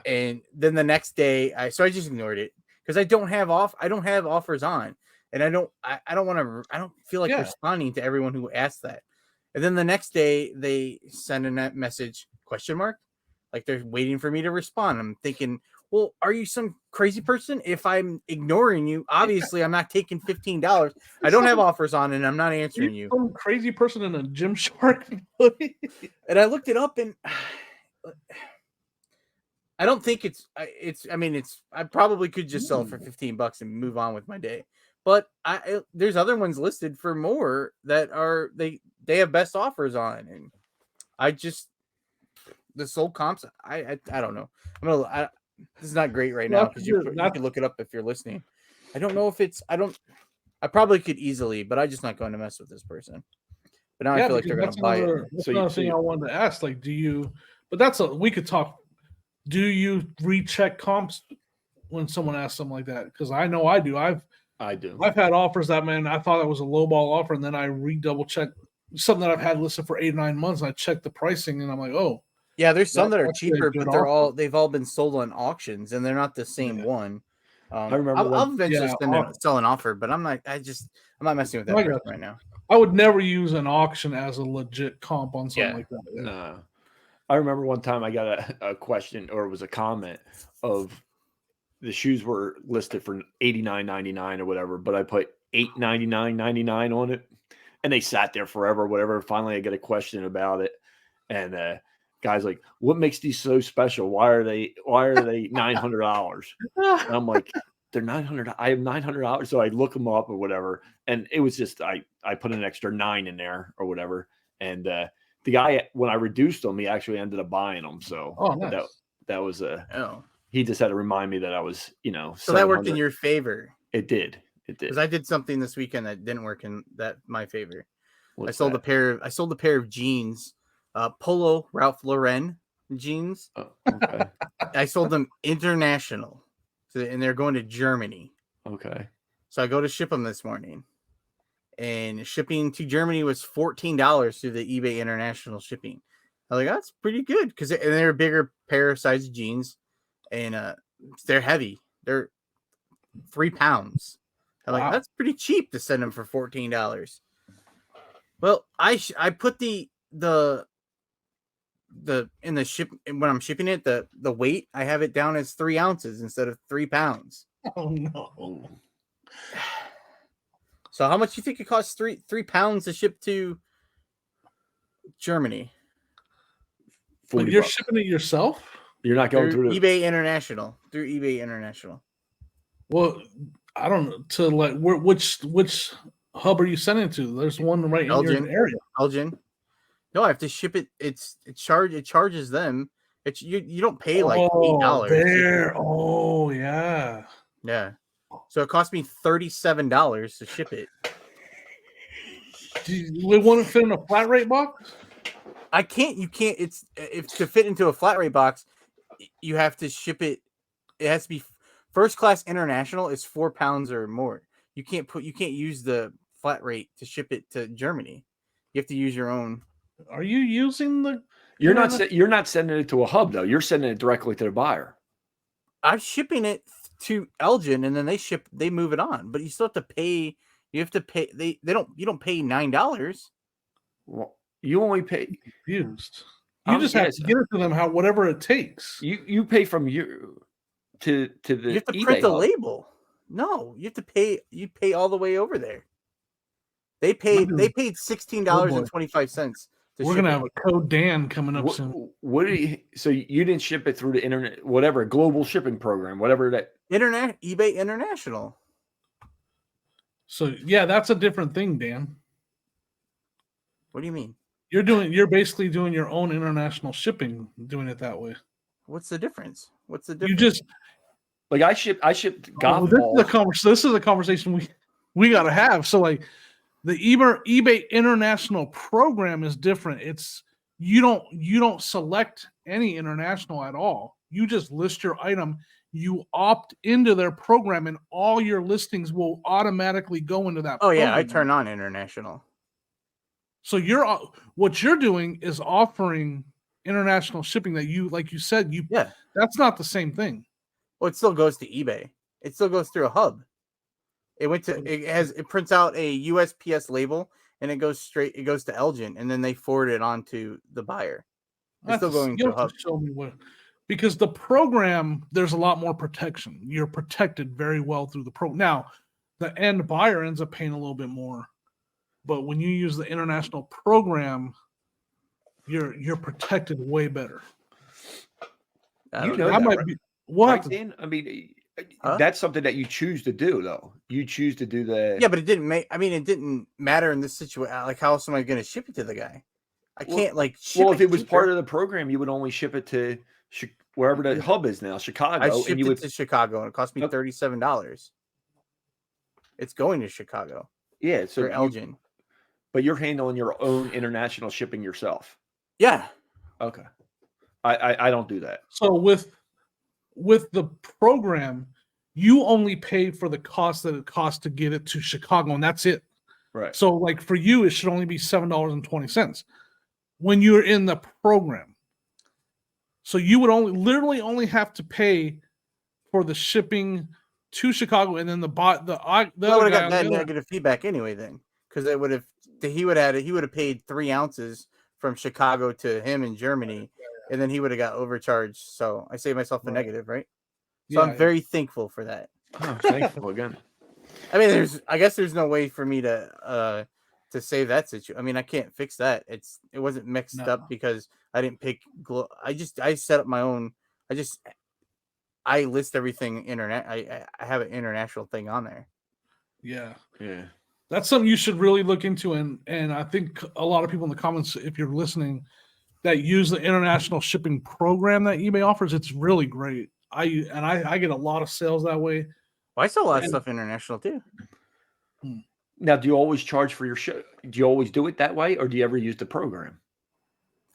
And then the next day, so I just ignored it, because I don't have offers on, and I don't feel like responding to everyone who asks that. And then the next day they send a message, ? Like they're waiting for me to respond. I'm thinking, well, are you some crazy person? If I'm ignoring you, obviously I'm not taking $15. I don't have offers on, and I'm not answering you. Some crazy person in a Gymshark hoodie. And I looked it up, and I don't think I probably could just sell it for $15 and move on with my day. But there's other ones listed for more that are they have best offers on, and the sold comps. I don't know. This is not great right now, because you can look it up if you're listening. I don't know if I probably could easily, but I'm just not going to mess with this person. But now I feel like they're going to buy it. That's another thing I wanted to ask. Like, we could talk. Do you recheck comps when someone asks something like that? Because I know I do. I do. I've had offers that, man, I thought it was a lowball offer, and then I double check something that I've had listed for 8 or 9 months. And I check the pricing, and I'm like, oh, Yeah, there's some that are that's a cheaper, good but they've all been sold on auctions, and they're not the same one. I remember I'll eventually sell an offer, but I'm not messing with that person right now. I would never use an auction as a legit comp on something like that. Yeah. No. I remember one time I got a question, or it was a comment of the shoes were listed for $89.99 or whatever, but I put $899.99 on it, and they sat there forever or whatever. Finally, I get a question about it, and guy's like, "What makes these so special? Why are they $900?" And I'm like, "They're $900. I have $900." So I look them up or whatever, and it was just I put an extra 9 in there or whatever, and the guy, when I reduced them, he actually ended up buying them. So nice. that was he just had to remind me that I was, So that worked in your favor. It did. Because I did something this weekend that didn't work in my favor. I sold a pair of jeans, Polo Ralph Lauren jeans. Oh, okay. I sold them international, and they're going to Germany. Okay. So I go to ship them this morning, and shipping to Germany was $14 through the eBay international shipping. I was like, that's pretty good, because they're a bigger pair of size jeans, and they're heavy. They're 3 pounds. I'm like, that's pretty cheap to send them for $14. Well, I put the in the ship when I'm shipping it, the weight, I have it down as 3 ounces instead of 3 pounds. Oh no. So how much do you think it costs 3 pounds to ship to Germany? But you're shipping it yourself? You're not going through eBay International. Through eBay International. Well, I don't know. To like which hub are you sending it to? There's one right in your area. Belgium. No, I have to ship it. It charges them. It's you don't pay like $8. There. Oh yeah. Yeah. So it cost me $37 to ship it. Do you want to fit in a flat rate box? I can't. You can't. It's if to fit into a flat rate box, you have to ship it. It has to be first class international is 4 pounds or more. You can't use the flat rate to ship it to Germany. You have to use your own. Are you using the? You're not sending it to a hub though. You're sending it directly to the buyer. I'm shipping it to Elgin, and then they move it on. But you still have to pay. You have to pay. You don't pay $9. Well, you only pay. Confused. You just have to get it to them whatever it takes. You pay from you to the. You have to eBay print the hub. label. No, you have to pay. You pay all the way over there. They paid $16.25. We're gonna have a code Dan coming up soon. So you didn't ship it through the internet, whatever global shipping program, whatever that eBay International. So yeah, that's a different thing, Dan. What do you mean? You're basically doing your own international shipping, doing it that way. What's the difference? You just like I shipped golf balls. This is a conversation we gotta have. So like the eBay international program is different. It's you don't select any international at all. You just list your item. You opt into their program, and all your listings will automatically go into that. Oh yeah, I turn on international. So what you're doing is offering international shipping that like you said, that's not the same thing. Well, it still goes to eBay. It still goes through a hub. It prints out a USPS label, and it goes to Elgin, and then they forward it on to the buyer. It's still going to a hub. Show me because the program, there's a lot more protection. You're protected very well through the program. Now, the end buyer ends up paying a little bit more. But when you use the international program, you're protected way better. That might be what Dan? I mean, that's something that you choose to do, though. You choose to do the. Yeah, but it didn't matter in this situation. Like, how else am I going to ship it to the guy? I can't if it was part of the program, you would only ship it to wherever the hub is now, Chicago. I shipped it to Chicago, and it cost me $37. It's going to Chicago. Yeah, so Elgin. But you're handling your own international shipping yourself. Yeah. Okay. I don't do that. So with the program, you only pay for the cost that it costs to get it to Chicago, and that's it. Right. So like for you, it should only be $7.20 when you're in the program. So you would literally only have to pay for the shipping to Chicago, and then the I other would have guy got on that the other. negative feedback anyway then, because he would have paid 3 ounces from Chicago to him in Germany, and then he would have got overcharged. So I saved myself a negative, right? So I'm very thankful for that. Oh, thankful again. I mean, I guess there's no way for me to save that situation. I mean, I can't fix that. It wasn't mixed up because I didn't pick. I set up my own. I list everything internet. I have an international thing on there. Yeah. Yeah. That's something you should really look into, and I think a lot of people in the comments, if you're listening, that use the international shipping program that eBay offers, it's really great. I get a lot of sales that way. Well, I sell a lot of stuff international too. Now, do you always charge for your ship? Do you always do it that way, or do you ever use the program?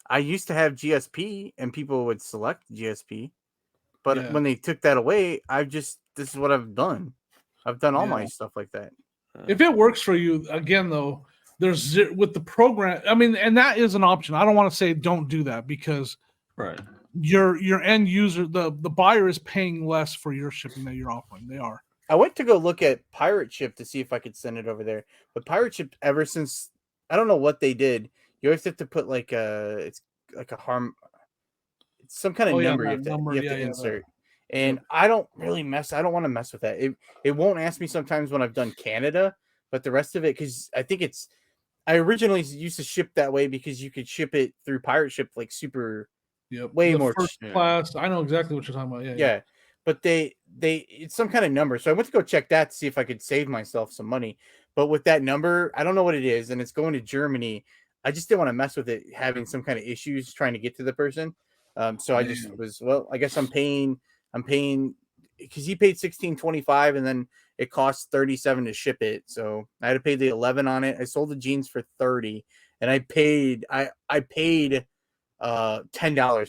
I used to have GSP, and people would select GSP, but when they took that away, this is what I've done. I've done all my stuff like that. If it works for you, again though, with the program. I mean, and that is an option. I don't want to say don't do that because your end user, the buyer is paying less for your shipping that you're offering. They are. I went to go look at Pirate Ship to see if I could send it over there. But Pirate Ship, ever since, I don't know what they did. You always have to put it's some kind of number you have to insert. And I don't really I don't want to mess with that. It won't ask me sometimes when I've done Canada, but the rest of it, because I think I originally used to ship that way because you could ship it through Pirate Ship like super, way more first class. I know exactly what you're talking about. Yeah. But it's some kind of number. So I went to go check that to see if I could save myself some money. But with that number, I don't know what it is, and it's going to Germany. I just didn't want to mess with it having some kind of issues trying to get to the person. So I just I guess I'm paying because he paid $16.25 and then it costs $37 to ship it. So I had to pay the $11 on it. I sold the jeans for $30 and I paid $10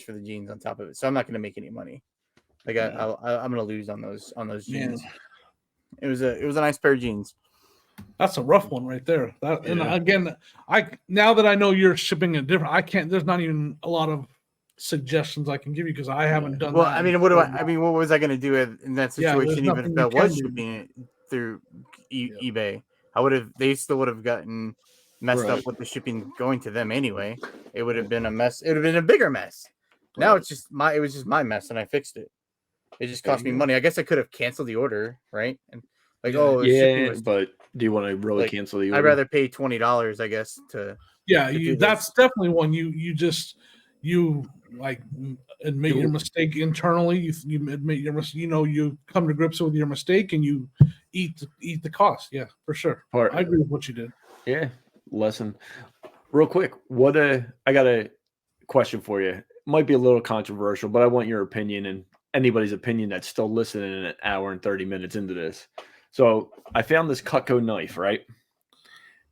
for the jeans on top of it. So I'm not going to make any money. Like I'm going to lose on those jeans. It was a nice pair of jeans. That's a rough one right there. And again, now that I know you're shipping it different, there's not even a lot of suggestions I can give you because I haven't done well, that. I mean, what was I going to do in that situation? Even if I was shipping it through eBay, they still would have gotten messed up with the shipping going to them anyway. It would have been a mess. It would have been a bigger mess. Now it was just my mess and I fixed it. It just cost me money. I guess I could have canceled the order, right? And but do you want to really cancel the order? I'd rather pay $20, I guess, to that's definitely one you like admit your mistake internally. You admit your mistake. You come to grips with your mistake and you eat the cost. Yeah, for sure. I agree with what you did. Yeah, lesson. Real quick, I got a question for you. Might be a little controversial, but I want your opinion and anybody's opinion that's still listening an hour and 30 minutes into this. So I found this Cutco knife, right?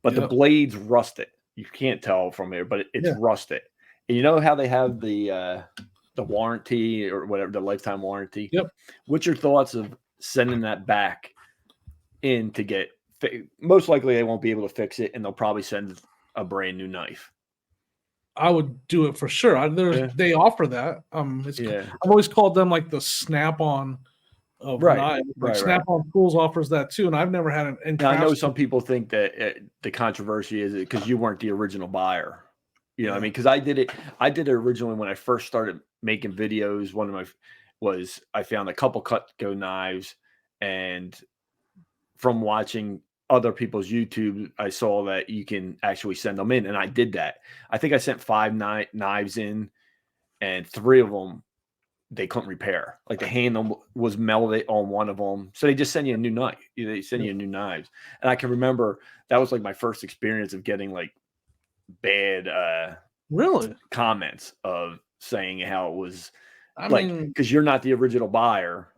But the blade's rusted. You can't tell from here, but it's rusted. And you know how they have the warranty or whatever, the lifetime warranty? Yep. What's your thoughts of sending that back in to get most likely they won't be able to fix it and they'll probably send a brand new knife. I would do it for sure. They offer that. I've always called them like the Snap-on of knives. Snap-on Tools offers that too, and I've never had it. Now, I know some people think that the controversy is because you weren't the original buyer. You know what I mean? Because I did it originally when I first started making videos. I found a couple Cutco knives, and from watching other people's YouTube, I saw that you can actually send them in, and I did that. I think I sent 5 knives in, and 3 of them they couldn't repair. Like the handle was melted on one of them, so they just send you a new knife. They send you new knives, and I can remember that was like my first experience of getting like bad comments of saying how it was because you're not the original buyer.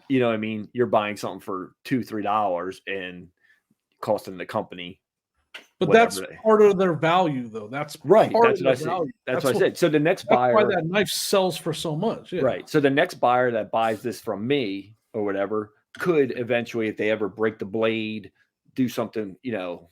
You know what I mean? You're buying something for $2-3 and costing the company. But that's part of their value, though. That's right. That's what I said. That's what I said. So the next buyer, why that knife sells for so much. Yeah. Right. So the next buyer that buys this from me or whatever could eventually, if they ever break the blade, do something, they'll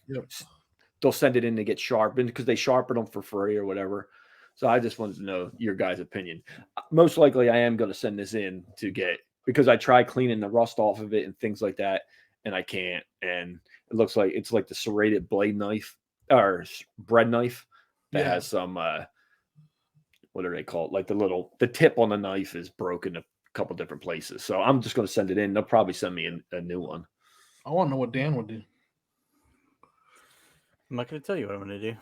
send it in to get sharpened because they sharpen them for free or whatever. So I just wanted to know your guys' opinion. Most likely I am going to send this in to get, because I tried cleaning the rust off of it and things like that, and I can't. And it looks like it's like the serrated blade knife or bread knife that has some, what are they called? Like the tip on the knife is broken a couple different places. So I'm just going to send it in. They'll probably send me a new one. I want to know what Dan would do. I'm not going to tell you what I'm going to do.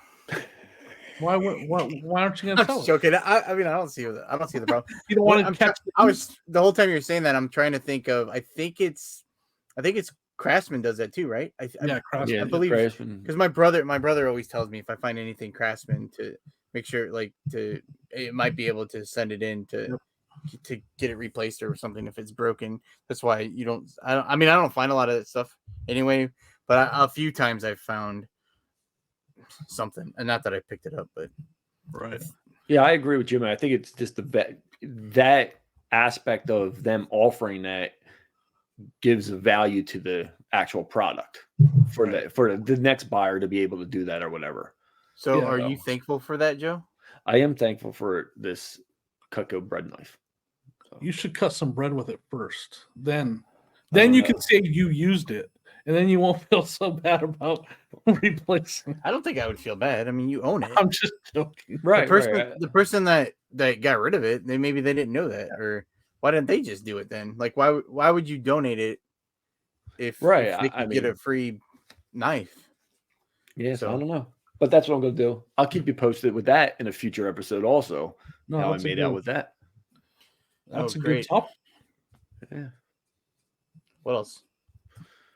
Why aren't you going to tell us? Joking. I mean, I don't see the problem. You don't want to catch. I was the whole time you're saying that. I'm trying to think of. I think it's Craftsman does that too, right? Craftsman. I believe because my brother always tells me if I find anything Craftsman to make sure it might be able to send it in to get it replaced or something if it's broken. That's why I don't find a lot of that stuff anyway, but a few times I've found something, and not that I picked it up, but right. Yeah, I agree with Jim. I think it's just that aspect of them offering that gives a value to the actual product for the next buyer to be able to do that or whatever. So are you thankful for that, Joe? I am thankful for this Cutco bread knife. So. You should cut some bread with it first. Then you can say you used it, and then you won't feel so bad about replacing. I don't think I would feel bad. I mean, you own it. I'm just joking. Right. The person that got rid of it, maybe they didn't know that, or why didn't they just do it then? Like, why would you donate it if they could get a free knife? Yeah, so I don't know. But that's what I'm going to do. I'll keep you posted with that in a future episode also. How I made out with that. That's a great topic. Yeah. What else?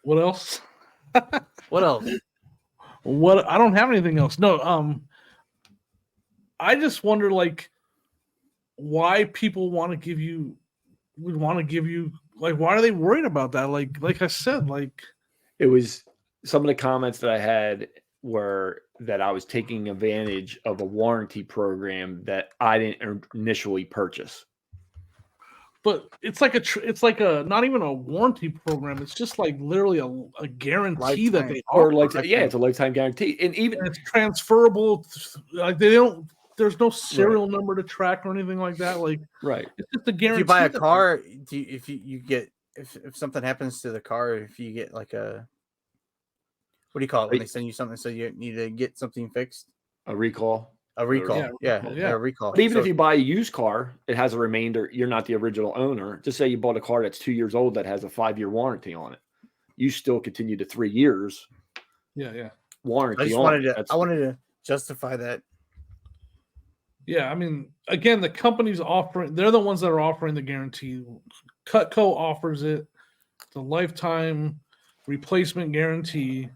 What else? What else? What? I don't have anything else. No. I just wonder, like, why people would want to give you, like, why are they worried about that? Like I said, like, it was some of the comments that I had were that I was taking advantage of a warranty program that I didn't initially purchase. But it's like a not even a warranty program. It's just like literally a guarantee that they offer. It's a lifetime guarantee, and it's transferable. Like there's no serial number to track or anything like that. Like it's just a guarantee. If you buy a car, if something happens to the car, if you get like what do you call it when they send you something so you need to get something fixed? A recall. A recall. A recall. But even if you buy a used car, it has a remainder. You're not the original owner. Just say you bought a car that's 2 years old that has a 5-year warranty on it. You still continue to 3 years. Yeah. Warranty. I wanted to justify that. Yeah, I mean, again, the company's offering. They're the ones that are offering the guarantee. Cutco offers it. The lifetime replacement guarantee.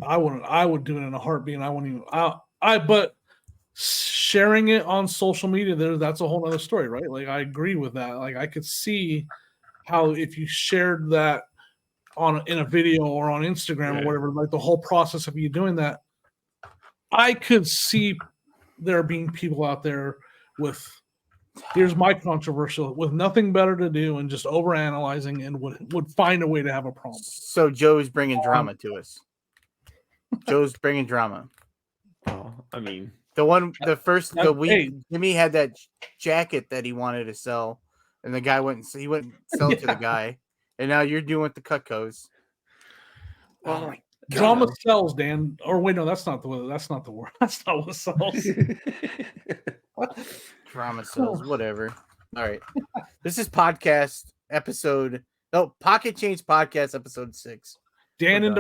I would do it in a heartbeat. I wouldn't even. But sharing it on social media, that's a whole other story, right? Like, I agree with that. Like, I could see how if you shared that in a video or on Instagram or whatever, like the whole process of you doing that, I could see there being people out there with, here's my controversial, with nothing better to do and just overanalyzing and would find a way to have a problem. So Joe's bringing drama to us. Joe's bringing drama. Oh, I mean, Jimmy had that jacket that he wanted to sell, and the guy wouldn't sell it to the guy, and now you're doing it with the Cutcos. Oh, drama sells, Dan. Or wait, no, that's not the word. That's not what sells. Drama sells, whatever. All right, this is Pocket Change Podcast episode 6. Dan into